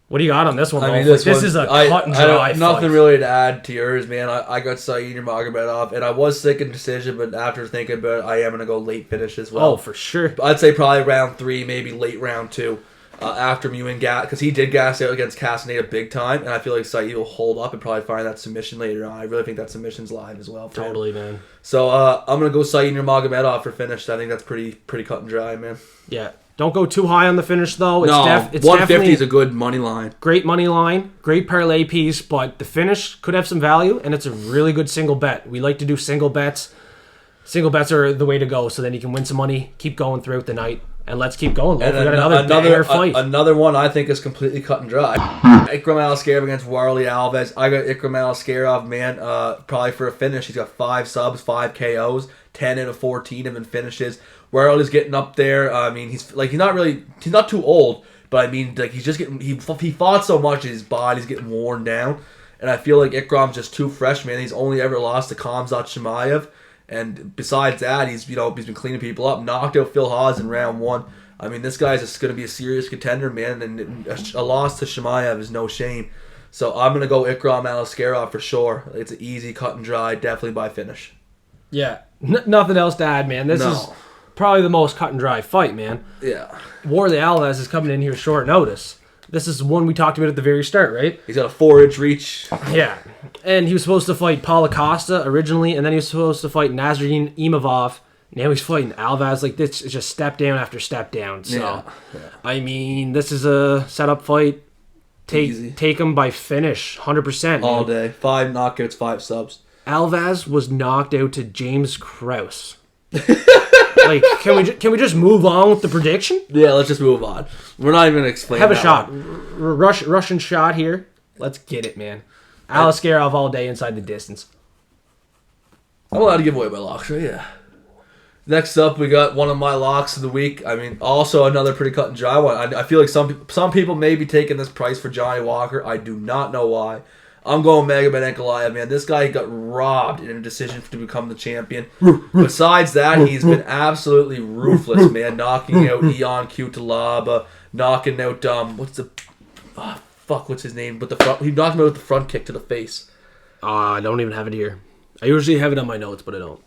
What do you got on this one?
I mean, this is a cut and dry fight. Nothing really to add to yours, man. I got Nurmagomedov, and I was thinking decision, but after thinking about it, I am going to go late finish as well.
Oh, for sure.
I'd say probably round 3, maybe late round 2. After Muin gas, because he did gas out against Castaneda big time, and I feel like Saeed will hold up and probably find that submission later on. I really think that submission's live as well.
Totally, man.
So I'm gonna go Saeed Nurmagomedov for finish. I think that's pretty cut and dry, man.
Yeah, don't go too high on the finish though. It's
150 is a good money line.
Great money line, great parlay piece, but the finish could have some value, and it's a really good single bet. We like to do single bets. Single bets are the way to go, so then you can win some money, keep going throughout the night. And let's keep going. We got another fight.
Another one I think is completely cut and dry. Ikram Aliskerov against Warlley Alves. I got Ikram Aliskerov, man, probably for a finish. He's got 5 subs, 5 KOs, 10 out of 14 of him finishes. Warlley's getting up there. I mean, he's not too old, but I mean, like he's just getting he fought so much, his body's getting worn down, and I feel like Ikram's just too fresh, man. He's only ever lost to Khamzat Chimaev. And besides that, he's been cleaning people up. Knocked out Phil Hawes in round 1. I mean, this guy's just going to be a serious contender, man. And a loss to Chimaev is no shame. So I'm going to go Ikram Aliskerov for sure. It's an easy cut and dry, definitely by finish.
Yeah, nothing else to add, man. This is probably the most cut and dry fight, man.
Yeah.
Warlley Alves is coming in here short notice. This is one we talked about at the very start, right?
He's got a 4-inch reach.
Yeah. And he was supposed to fight Paulo Costa originally, and then he was supposed to fight Nasruddin Imavov. Now he's fighting Alves. Like, this is just step down after step down. So, yeah. I mean, this is a setup fight. Take him by finish, 100%.
All day. 5 knockouts, 5 subs.
Alves was knocked out to James Krause. Like, can we just move on with the prediction?
Yeah, let's just move on. We're not even going to explain.
Have a shot. Russian shot here. Let's get it, man. Aliskerov all day inside the distance.
I'm allowed to give away my locks, right? Yeah. Next up, we got one of my locks of the week. I mean, also another pretty cut and dry one. I feel like some people may be taking this price for Johnny Walker. I do not know why. I'm going Magomedov Ankalaev, man. This guy got robbed in a decision to become the champion. Besides that, he's been absolutely ruthless, man. Knocking out Ion Cutelaba, knocking out what's his name? But he knocked him out with the front kick to the face.
I don't even have it here. I usually have it on my notes, but I don't.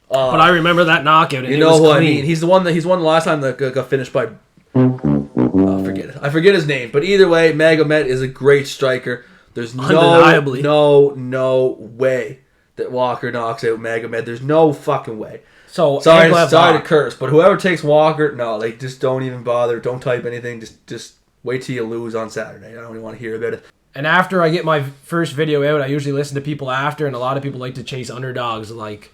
But I remember that knockout. And
you know who I mean? He's the one the last time that got finished by. Forget it. I forget his name. But either way, Magomed is a great striker. There's no way that Walker knocks out Magomed. There's no fucking way.
So
sorry to curse, but whoever takes Walker, no, like just don't even bother. Don't type anything. Just wait till you lose on Saturday. I don't even want to hear about it.
And after I get my first video out, I usually listen to people after, and a lot of people like to chase underdogs. Like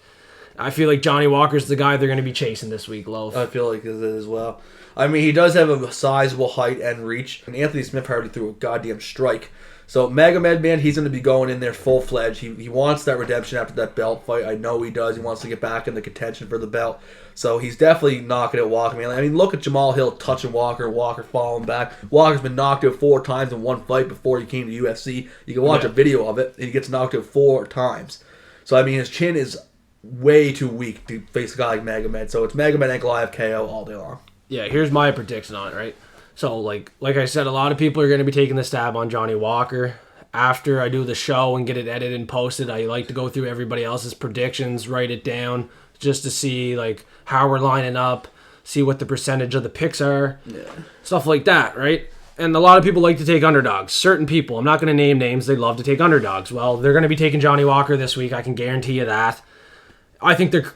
I feel like Johnny Walker's the guy they're going to be chasing this week, Loaf.
I feel like it as well. I mean, he does have a sizable height and reach. And Anthony Smith hardly threw a goddamn strike. So Magomedov, man, he's going to be going in there full-fledged. He wants that redemption after that belt fight. I know he does. He wants to get back in the contention for the belt. So he's definitely knocking at Walker, man. I mean, look at Jamal Hill touching Walker, Walker falling back. Walker's been knocked out 4 times in one fight before he came to UFC. You can watch a video of it. He gets knocked out 4 times. So, I mean, his chin is way too weak to face a guy like Magomed. So it's Magomed Ankalaev KO all day long.
Yeah, here's my prediction on it, right? So, like I said, a lot of people are going to be taking the stab on Johnny Walker. After I do the show and get it edited and posted, I like to go through everybody else's predictions, write it down, just to see like how we're lining up, see what the percentage of the picks are, stuff like that, right? And a lot of people like to take underdogs. Certain people, I'm not going to name names, they love to take underdogs. Well, they're going to be taking Johnny Walker this week. I can guarantee you that. I think they're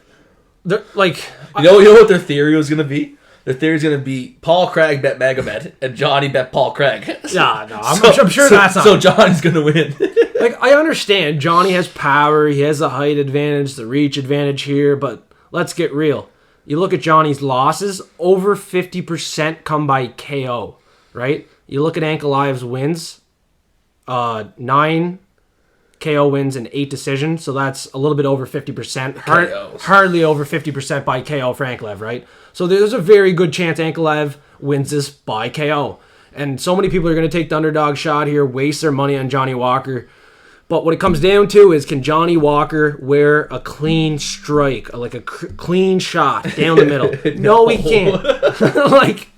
like...
You know what their theory was going to be? Their theory is going to be Paul Craig bet Magomed and Johnny bet Paul Craig.
Yeah, no, I'm sure that's not...
So Johnny's going to win.
Like, I understand Johnny has power, he has the height advantage, the reach advantage here, but let's get real. You look at Johnny's losses, over 50% come by KO, right? You look at Ankalaev's wins, 9 KO wins and 8 decisions, so that's a little bit over 50%. Hardly over 50% by KO for Ankalaev, right? So there's a very good chance Ankalaev wins this by KO. And so many people are going to take the underdog shot here, waste their money on Johnny Walker. But what it comes down to is, can Johnny Walker wear a clean strike, like a clean shot down the middle? No, he can't. Like,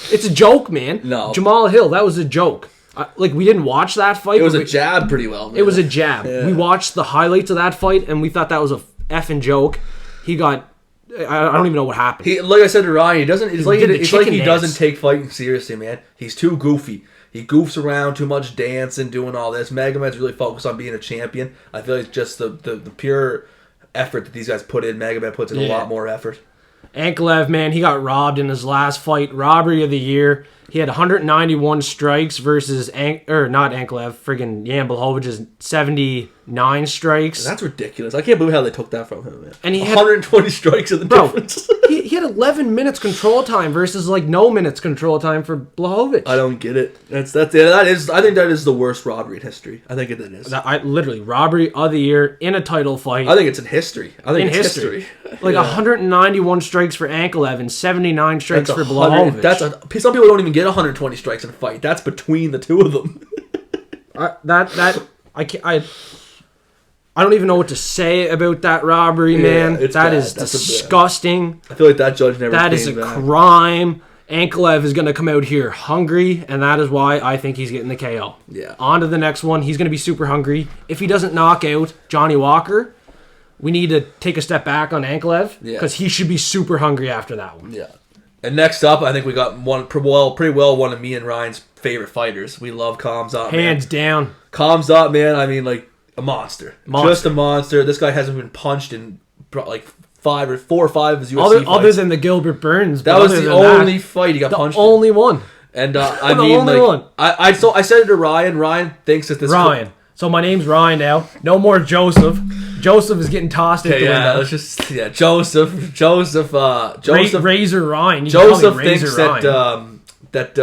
it's a joke, man.
No.
Jamal Hill, that was a joke. Like, we didn't watch that fight.
It was a jab pretty well, man.
It was a jab. Yeah. We watched the highlights of that fight, and we thought that was a effing joke. He got... I don't even know what happened.
Like I said to Ryan, it's like he doesn't take fighting seriously, man. He's too goofy. He goofs around too much, dancing, doing all this. Magomed's really focused on being a champion. I feel like it's just the pure effort that these guys put in. Magomed puts in a lot more effort.
Ankalaev, man, he got robbed in his last fight. Robbery of the year. He had 191 strikes versus, not Ankalaev, friggin' Jan Blachowicz 79 strikes.
That's ridiculous. I can't believe how they took that from him, man.
And he
120 strikks in the difference.
he had 11 minutes control time versus like no minutes control time for Blachowicz.
I don't get it. I think that is the worst robbery in history. I think it is.
Literally, robbery of the year in a title fight.
I think it's in history. It's history.
Like 191 strikes for Ankalaev and 79 strikes for Blachowicz.
Some people don't even get 120 strikes in a fight. That's between the two of them. I don't even know what to say about that robbery, man. That is disgusting. I feel like that judge never.
That is a crime. Ankalaev is going to come out here hungry, and that is why I think he's getting the KO.
Yeah.
On to the next one. He's going to be super hungry. If he doesn't knock out Johnny Walker, we need to take a step back on Ankalaev because he should be super hungry after that one.
Yeah. And next up, I think we got pretty well one of me and Ryan's favorite fighters. We love Khamzat,
Hands down.
Khamzat, man, I mean, like, a monster. Just a monster. This guy hasn't been punched in, like, 4 or 5 of his UFC fights.
Other than the Gilbert Burns.
That was the only fight he got punched in.
The only one.
And, I mean, like, one. I said it to Ryan. Ryan thinks that this...
Ryan. So my name's Ryan now. No more Joseph. Joseph is getting tossed out the window.
Let's just Joseph.
Razor Ryan.
Joseph thinks that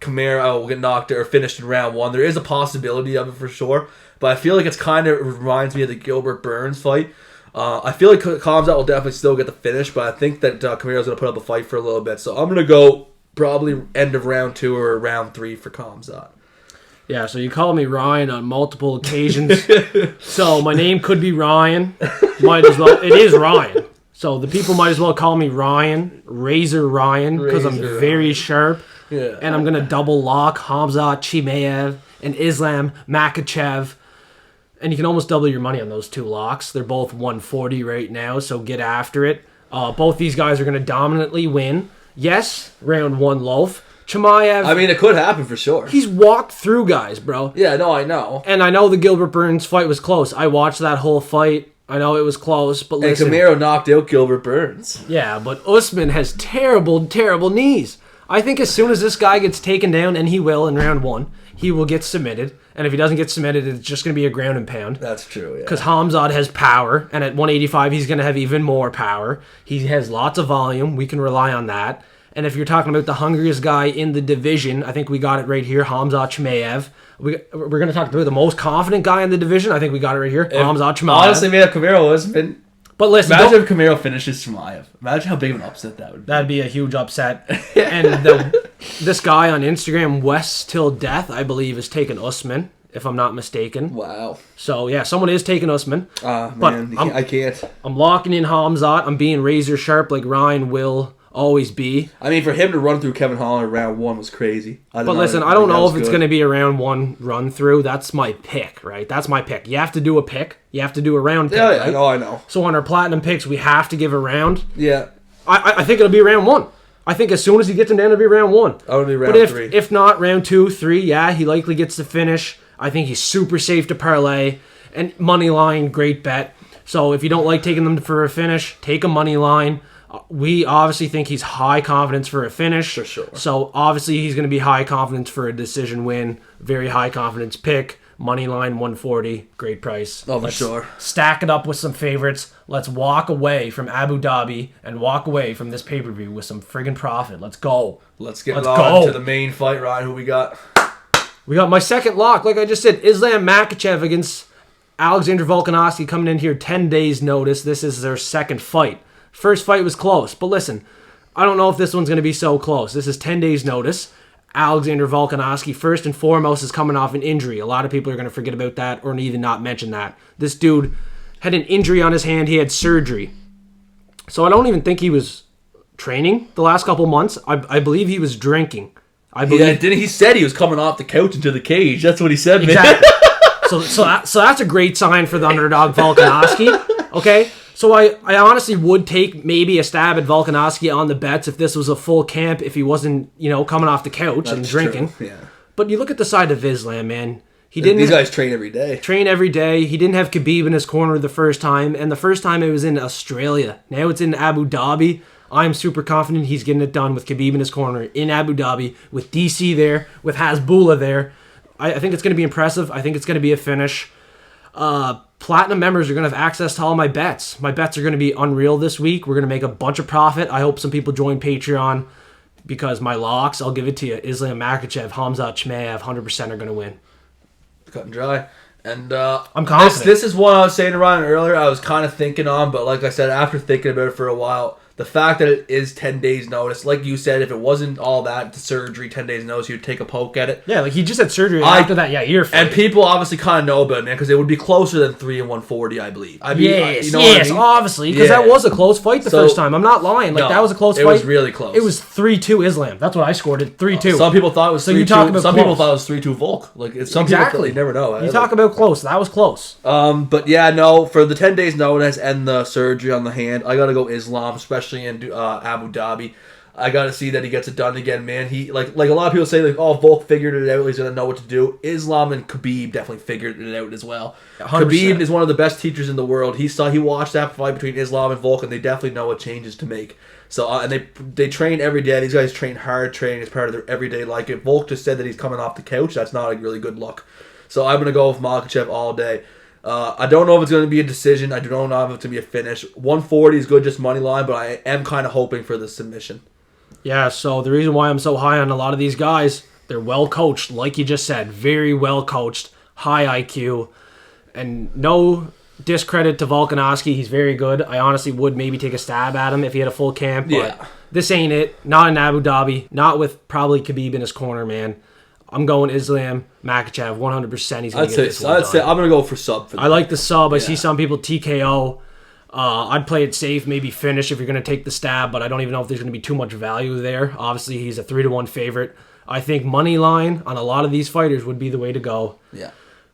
Kamaru will get knocked or finished in round 1. There is a possibility of it for sure, but I feel like it's kind of reminds me of the Gilbert Burns fight. I feel like Khamzat will definitely still get the finish, but I think that Kamaru's going to put up a fight for a little bit. So I'm going to go probably end of round 2 or round 3 for Khamzat.
Yeah, so you call me Ryan on multiple occasions. So my name could be Ryan. Might as well. It is Ryan. So the people might as well call me Ryan, Razor Ryan, because I'm very sharp.
Yeah.
And I'm going to double lock Khamzat, Chimaev, and Islam Makhachev. And you can almost double your money on those 2 locks. They're both 140 right now, so get after it. Both these guys are going to dominantly win. Yes, round 1 loaf. Chimaev,
I mean, it could happen for sure.
He's walked through guys, bro.
Yeah, no, I know.
And I know the Gilbert Burns fight was close. I watched that whole fight. I know it was close, but listen.
And Kamaru knocked out Gilbert Burns.
Yeah, but Usman has terrible, terrible knees. I think as soon as this guy gets taken down, and he will in round 1, he will get submitted. And if he doesn't get submitted, it's just going to be a ground and pound.
That's true, yeah.
Because Khamzat has power, and at 185, he's going to have even more power. He has lots of volume. We can rely on that. And if you're talking about the hungriest guy in the division, I think we got it right here, Khamzat Chimaev. We're going to talk about the most confident guy in the division. I think we got it right here, Khamzat Chimaev.
Honestly, man, Kamaru has been...
But listen,
imagine if Kamaru finishes Chimaev. Imagine how big of an upset that would be.
That'd be a huge upset. And this guy on Instagram, West Till Death, I believe, is taking Usman, if I'm not mistaken.
Wow.
So, yeah, someone is taking Usman.
Man, I can't.
I'm locking in Khamzat. I'm being razor sharp like Ryan will always be.
I mean, for him to run through Kevin Holland round 1 was crazy.
But listen, I don't know if it's going to be a round 1 run through. That's my pick, right? That's my pick. You have to do a pick. You have to do a round pick,
yeah,
right?
I know.
So on our platinum picks, we have to give a round.
Yeah.
I think it'll be round 1. I think as soon as he gets him down, it'll be round 1.
It'll be round 3.
If not, round 2, 3, yeah, he likely gets the finish. I think he's super safe to parlay. And money line, great bet. So if you don't like taking them for a finish, take a money line. We obviously think he's high confidence for a finish.
For sure.
So obviously he's going to be high confidence for a decision win. Very high confidence pick. Money line 140. Great price.
Oh, for sure.
Stack it up with some favorites. Let's walk away from Abu Dhabi and walk away from this pay-per-view with some friggin' profit. Let's go.
Let's get on to the main fight, Ryan. Who we got?
We got my second lock. Like I just said, Islam Makhachev against Alexander Volkanovski coming in here 10 days notice. This is their second fight. First fight was close, but listen, I don't know if this one's going to be so close. This is 10 days notice. Alexander Volkanovski, first and foremost, is coming off an injury. A lot of people are going to forget about that or even not mention that. This dude had an injury on his hand. He had surgery. So I don't even think he was training the last couple months. I believe he was drinking.
He said he was coming off the couch into the cage. That's what he said, man.
Exactly. so that's a great sign for the underdog Volkanovski. Okay? So I honestly would take maybe a stab at Volkanovski on the bets if this was a full camp, if he wasn't, coming off the couch and drinking.
True. Yeah.
But you look at the side of Islam, man.
These guys train every day.
He didn't have Khabib in his corner the first time, and the first time it was in Australia. Now it's in Abu Dhabi. I'm super confident he's getting it done with Khabib in his corner in Abu Dhabi, with DC there, with Hasbullah there. I think it's going to be impressive. I think it's going to be a finish. Platinum members are going to have access to all my bets. My bets are going to be unreal this week. We're going to make a bunch of profit. I hope some people join Patreon because my locks, I'll give it to you. Islam Makhachev, Khamzat Chimaev, 100% are going to win.
Cut and dry. And
I'm confident.
This is what I was saying to Ryan earlier. I was kind of thinking on, but like I said, after thinking about it for a while, the fact that it is 10 days notice, like you said, if it wasn't all that, the surgery, 10 days notice, you'd take a poke at it.
Yeah, like he just had surgery after that. Yeah, you're
and people obviously kind of know about it, man, because it would be closer than 3 and 140, I believe.
Yes,
what I mean?
obviously, because that was a close fight the first time. I'm not lying. That was a close fight.
It was really close.
It was 3-2 Islam. That's what I scored it. 3-2.
Some people thought it was 3-2. Some people thought it was 3-2 Volk. People, you never know.
You talk about close. That was close.
But yeah, no, for the 10 days notice and the surgery on the hand, I got to go Islam, especially in Abu Dhabi. I got to see that he gets it done again, man. He like a lot of people say, Volk figured it out. He's going to know what to do. Islam and Khabib definitely figured it out as well. 100%. Khabib is one of the best teachers in the world. He watched that fight between Islam and Volk, and they definitely know what changes to make. So and they train every day. These guys train hard. Training is part of their everyday life. If Volk just said that he's coming off the couch, that's not a really good look. So I'm going to go with Makhachev all day. I don't know if it's going to be a decision. I don't know if it's going to be a finish. 140 is good, just money line, but I am kind of hoping for the submission.
Yeah, so the reason why I'm so high on a lot of these guys, they're well coached, like you just said, very well coached, high IQ, and no discredit to Volkanovski. He's very good. I honestly would maybe take a stab at him if he had a full camp, but this ain't it. Not in Abu Dhabi, not with probably Khabib in his corner, man. I'm going Islam Makhachev 100%. He's going to get this one
I'd say I'm going to go for sub. For
I like the sub. I see some people TKO. I'd play it safe, maybe finish if you're going to take the stab, but I don't even know if there's going to be too much value there. Obviously, he's a 3-1 favorite. I think money line on a lot of these fighters would be the way to go.
Yeah.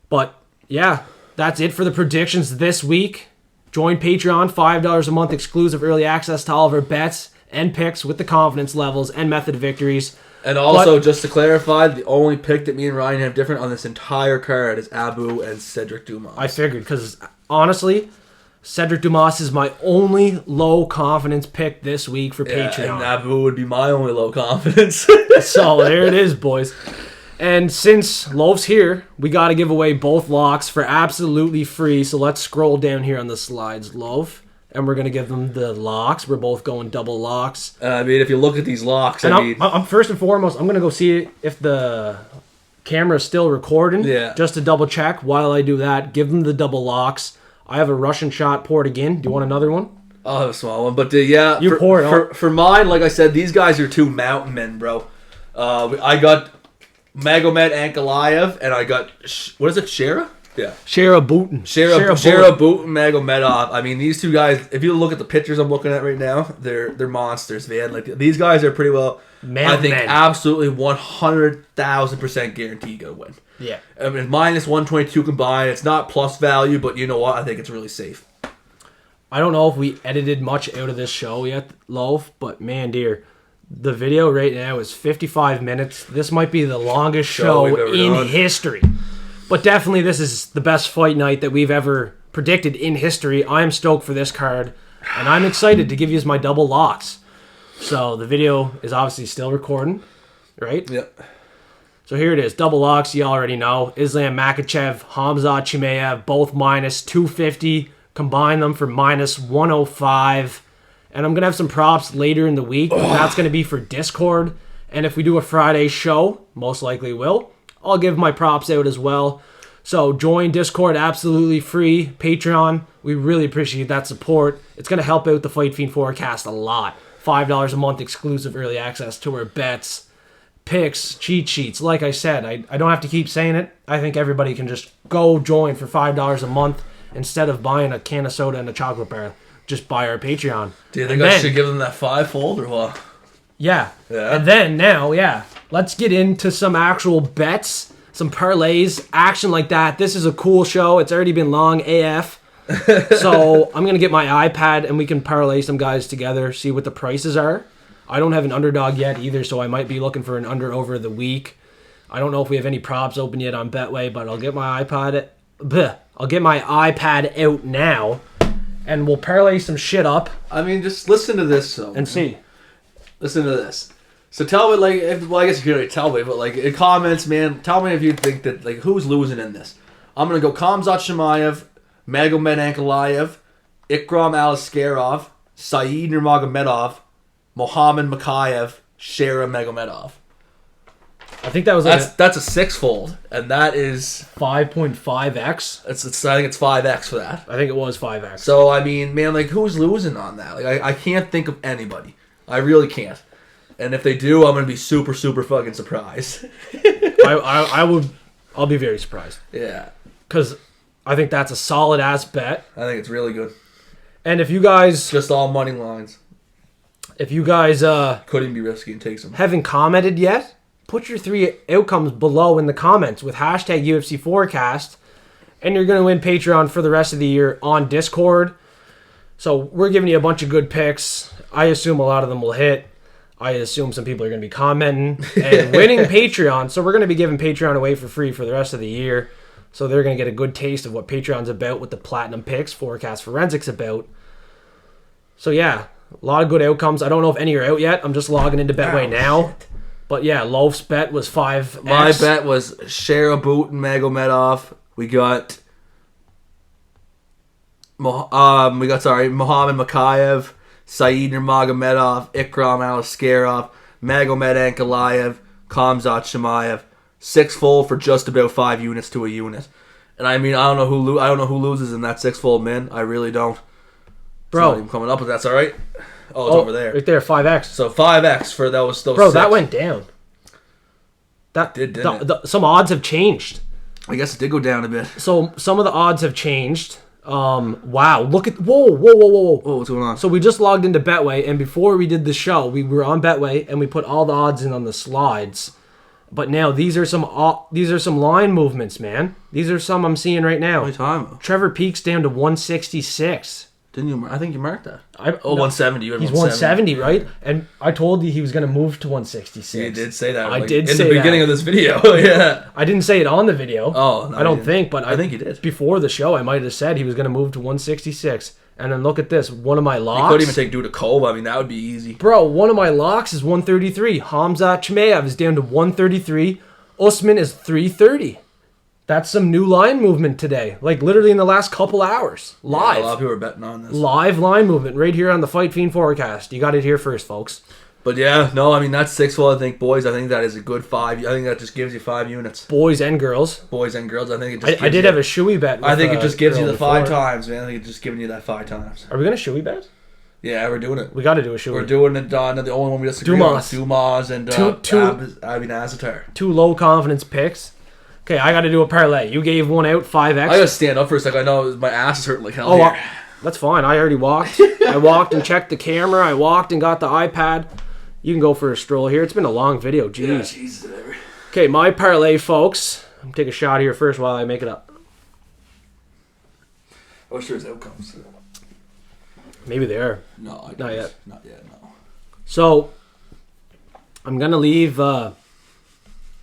But yeah, that's it for the predictions this week. Join Patreon, $5 a month exclusive early access to all of our bets and picks with the confidence levels and method of victories.
And also, just to clarify, the only pick that me and Ryan have different on this entire card is Abu and Sedriques Dumas.
I figured, because honestly, Sedriques Dumas is my only low confidence pick this week for Patreon.
And Abu would be my only low confidence.
So there it is, boys. And since Loaf's here, we got to give away both locks for absolutely free. So let's scroll down here on the slides, Loaf. And we're going to give them the locks. We're both going double locks.
I mean, if you look at these locks,
I'm first and foremost, I'm going to go see if the camera is still recording.
Yeah.
Just to double check. While I do that, give them the double locks. I have a Russian shot poured again. Do you want another one?
I'll have a small one. But yeah,
you pour it
for mine, like I said, these guys are two mountain men, bro. I got Magomed Ankalaev, and I got, what is it, Shara? Yeah.
Sharabutdin.
Sharabutdin, Magomedov. I mean, these two guys, if you look at the pictures I'm looking at right now, they're monsters, man. Like, these guys are pretty well, absolutely 100,000% guaranteed going to win.
Yeah.
I mean, minus 122 combined. It's not plus value, but you know what? I think it's really safe.
I don't know if we edited much out of this show yet, Loaf, but man, dear, the video right now is 55 minutes. This might be the longest show in history. But definitely this is the best fight night that we've ever predicted in history. I'm stoked for this card, and I'm excited to give you my double locks. So the video is obviously still recording, right?
Yep.
So here it is. Double locks, you already know. Islam Makhachev, Khamzat, Chimaev, both minus 250. Combine them for minus 105. And I'm going to have some props later in the week. That's going to be for Discord. And if we do a Friday show, most likely will, I'll give my props out as well. So join Discord absolutely free. Patreon, we really appreciate that support. It's going to help out the Fight Fiend Forecast a lot. $5 a month exclusive early access to our bets, picks, cheat sheets. Like I said, I don't have to keep saying it. I think everybody can just go join for $5 a month instead of buying a can of soda and a chocolate bar. Just buy our Patreon.
Do you think I should give them that fivefold or what?
Yeah. And then now, let's get into some actual bets, some parlays, action like that. This is a cool show. It's already been long AF. So I'm going to get my iPad and we can parlay some guys together, see what the prices are. I don't have an underdog yet either, so I might be looking for an under over of the week. I don't know if we have any props open yet on Betway, but I'll get my iPad out now. And we'll parlay some shit up.
I mean, just listen to this, though.
And see.
Listen to this. So tell me, I guess you can already tell me, but, in comments, man, tell me if you think that, who's losing in this. I'm going to go Khamzat Chimaev, Magomed Ankalaev, Ikram Aliskerov, Saeed Nurmagomedov, Mohammad Mokaev, Shara Magomedov.
I think that was
that's a sixfold, and that is
5.5x.
I think it's 5x for that.
I think it was 5x.
So I mean, man, who's losing on that? I can't think of anybody. I really can't. And if they do, I'm gonna be super, super fucking surprised.
I'll be very surprised.
Yeah,
because I think that's a solid ass bet.
I think it's really good.
And if you guys
just all money lines,
if you guys
couldn't be risky and take some,
haven't commented yet. Put your 3 outcomes below in the comments with hashtag UFC Forecast, and you're going to win Patreon for the rest of the year on Discord. So we're giving you a bunch of good picks. I assume a lot of them will hit. I assume some people are going to be commenting and winning Patreon. So we're going to be giving Patreon away for free for the rest of the year. So they're going to get a good taste of what Patreon's about, what the Platinum Picks, Forecast Forensics about. So yeah, a lot of good outcomes. I don't know if any are out yet. I'm just logging into Betway now. Shit. But yeah, Loaf's bet was 5x.
My bet was Sharabutdin Magomedov. We got Mohammad Mokaev, Saeed Nurmagomedov, Ikram Aliskerov, Magomed Ankalaev, Khamzat Chimaev. Sixfold for just about 5 units to a unit. And I mean, I don't know who loses in that sixfold, man. I really don't.
Bro,
it's not even coming up, but that's all right. Oh, it's over there.
Right there, 5x.
So 5x for those
Bro,
6.
that went down. That didn't some odds have changed.
I guess it did go down a bit.
So some of the odds have changed. Wow, look at whoa,
what's going on?
So we just logged into Betway, and before we did the show, we were on Betway and we put all the odds in on the slides. But now these are some line movements, man. These are some I'm seeing right now.
What are you talking about?
Trevor Peaks down to 166.
Didn't you? I think you marked that.
170. He's 170, right? And I told you he was going to move to 166.
You did say that.
I did say
that. In the beginning of this video. Yeah.
I didn't say it on the video.
Oh, no,
I don't think, but
I think you did.
Before the show, I might have said he was going to move to 166. And then look at this. One of my locks.
You couldn't even take Dudakova. I mean, that would be easy.
Bro, one of my locks is 133. Khamzat Chimaev is down to 133. Usman is 330. That's some new line movement today. Like, literally in the last couple hours. Live.
Yeah, a lot of people are betting on this.
Live line movement right here on the Fight Fiend forecast. You got it here first, folks.
But yeah, no, I mean, that's 6-fold, I think, boys. I think that is a good 5. I think that just gives you 5 units.
Boys and girls.
Boys and girls. I think it just
I did have a shoey bet.
I think it just gives you the 5 times, man. I think it's just giving you that 5 times.
Are we going to shoey bet?
Yeah, we're doing it.
We got to do a shoey.
We're doing it on the only one we disagree on. Dumas and Azaitar.
2 low confidence picks. Okay, I got to do a parlay. You gave one out, 5x.
I got to stand up for a second. I know my ass is hurting like hell here.
That's fine. I already walked. I walked and checked the camera. I walked and got the iPad. You can go for a stroll here. It's been a long video. Jeez.
Yeah, Jesus.
Okay, my parlay, folks. I'm going to take a shot here first while I make it up.
Oh, sure, his outcomes.
Maybe they are.
No,
not yet.
Not yet, no.
So, I'm going to leave...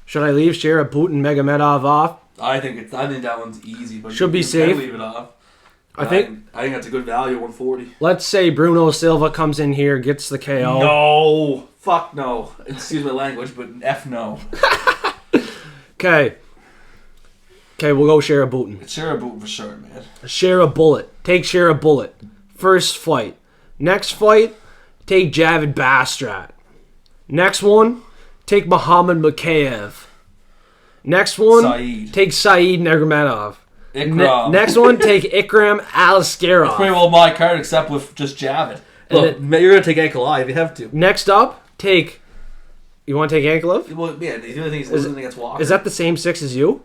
should I leave Sharabutdin Magomedov off?
I think that one's easy. But
should be safe.
Leave it off.
I think
that's a good value, 140.
Let's say Bruno Silva comes in here, gets the KO.
No. Fuck no. Excuse my language, but F no.
Okay, we'll go Sharabutdin.
It's Sharabutdin for sure, man.
Share a bullet. Take share a bullet. First fight. Next fight, take Javid Basharat. Next one, take Mohammad Mokaev. Next one, take Saeed Nurmagomedov. Next one, take Ikram Aliskerov.
It's pretty well my card, except with just Javid. Look, you're going to take Ankalaev if you have to.
Next up, take... You want to take Ankalaev?
Well, yeah, the other thing is listening against Walker.
Is that the same 6 as you?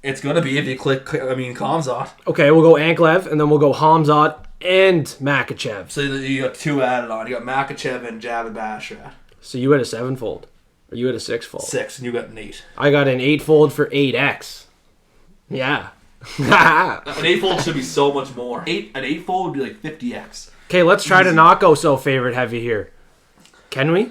It's going to be if you click Khamzat.
Okay, we'll go Ankalaev, and then we'll go Khamzat and Makhachev.
So you got 2 added on. You got Makhachev and Javid Basharat.
So you had a 7-fold. Or you had a 6-fold.
6, and you got an 8.
I got an 8-fold for 8x. Yeah.
An 8-fold should be so much more. An 8-fold would be like 50x.
Okay, let's try to not go so favorite heavy here. Can we?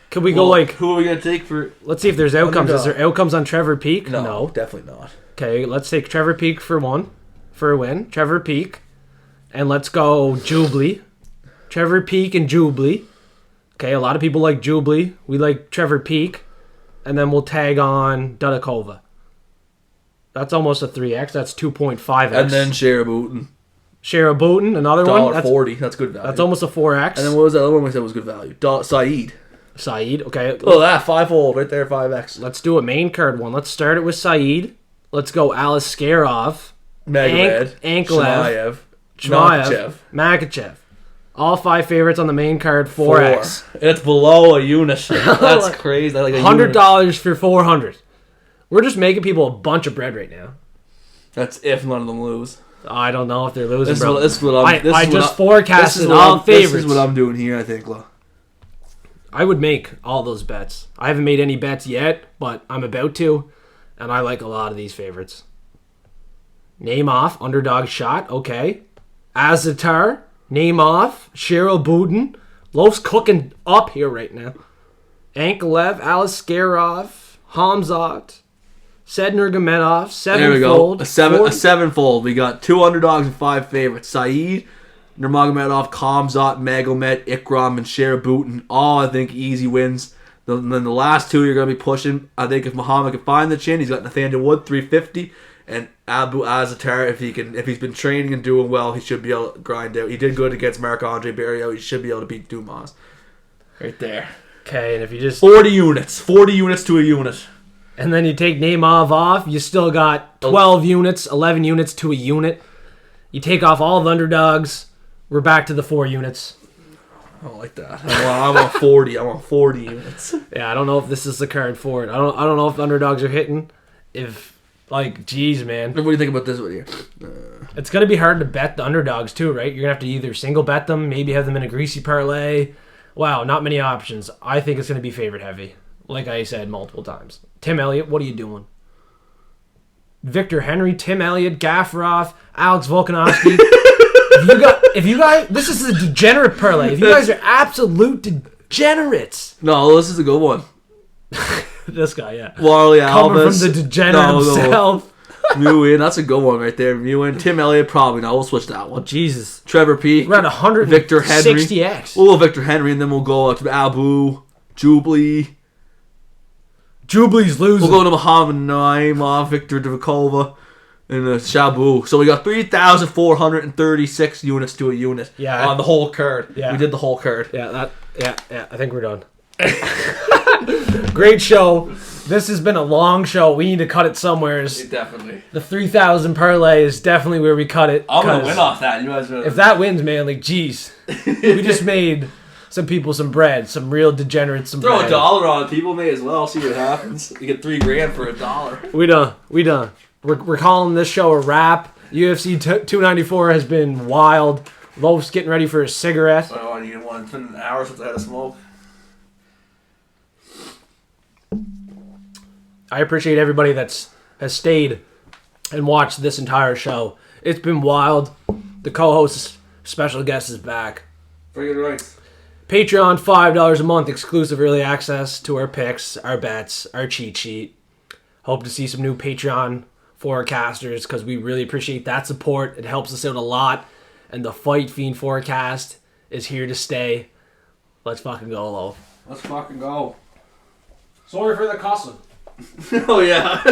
Could we go like...
Who are we going to take for...
Let's see if there's outcomes. Is there outcomes on Trevor Peak?
No, definitely not.
Okay, let's take Trevor Peak for a win. Trevor Peak. And let's go Jubli. Trevor Peak and Jubli. Okay, a lot of people like Jubli. We like Trevor Peak. And then we'll tag on Dudakova. That's almost a 3x. That's 2.5x.
And then Sharabutdin.
Sharabutdin, another one.
$1.40. That's good value.
That's almost a 4x.
And then what was that other one we said was good value? Saeed. Okay.
Oh,
that 5-fold right there, 5x.
Let's do a main card one. Let's start it with Saeed. Let's go Aliskerov.
Ankalaev.
Chimaev. Makhachev. All 5 favorites on the main card, 4x.
It's below a unit. That's crazy. Like
$100 for 400. We're just making people a bunch of bread right now.
That's if none of them lose.
I don't know if they're losing,
bro. I
just forecasted all favorites.
This is what I'm doing here, I think,
I would make all those bets. I haven't made any bets yet, but I'm about to, and I like a lot of these favorites. Naimov, underdog shot, okay. Azaitar, Naimov, Sharabutdin. Loaf's cooking up here right now. Ankalaev, Aliskerov, Khamzat, Nurmagomedov, 7-fold.
There we go. A 7-fold. We got 2 underdogs and 5 favorites. Saeed, Nurmagomedov, Khamzat, Magomed, Ikram, and Sharabutdin. All, I think, easy wins. Then the last 2 you're going to be pushing. I think if Mohammad can find the chin, he's got Nathaniel Wood, 350. And Abu Azaitar, if he's been training and doing well, he should be able to grind out. He did good against Marc-Andre Barrios. He should be able to beat Dumas. Right there.
Okay, and if you just...
40 units. 40 units to a unit.
And then you take Naimov off, you still got 12 units, 11 units to a unit. You take off all the underdogs, we're back to the 4 units.
I don't like that. I want 40. I want 40 units.
Yeah, I don't know if this is the card for it. I don't know if the underdogs are hitting. Geez, man.
What do you think about this one here?
It's going to be hard to bet the underdogs too, right? You're going to have to either single bet them, maybe have them in a greasy parlay. Wow, not many options. I think it's going to be favorite heavy. Like I said multiple times. Tim Elliott, what are you doing? Victor Henry, Tim Elliott, Gaffarov, Alex Volkanovski. if you guys, this is a degenerate parlay. If you guys are absolute degenerates.
No, this is a good one.
This guy, yeah.
Warley
Coming
Alves.
from the degenerate himself.
Mew in, that's a good one right there. Mew in. Tim Elliott, probably not. We'll switch that one.
Jesus.
Trevor Peak.
We're at 160x.
Victor Henry. We'll go Victor Henry, and then we'll go to Abu, Jubli.
Jubli's losing.
We'll go to Mohammad, Naimov, Dudakova, and Shabu. So we got 3,436 units to a unit on the whole card. Yeah. We did the whole card.
Yeah, I think we're done. Great show. This has been a long show. We need to cut it somewhere.
Definitely. The
3,000 parlay is definitely where we cut it.
I'm going to win off that. You guys
if that wins, man, like, geez. We just made some people some bread. Some real degenerates some
Throw
bread.
$1 on it. People may as well. See what happens. You get $3,000 for $1.
We done. We're calling this show a wrap. UFC 294 has been wild. Loaf's getting ready for a cigarette.
Oh, I need one. It's been an hour since I had a smoke.
I appreciate everybody has stayed and watched this entire show. It's been wild. The co-host, special guest, is back.
Friggin' right.
Patreon, $5 a month, exclusive early access to our picks, our bets, our cheat sheet. Hope to see some new Patreon forecasters because we really appreciate that support. It helps us out a lot. And the Fight Fiend forecast is here to stay. Let's fucking go, Lo.
Let's fucking go.
Sorry for the cussing.
Oh, yeah.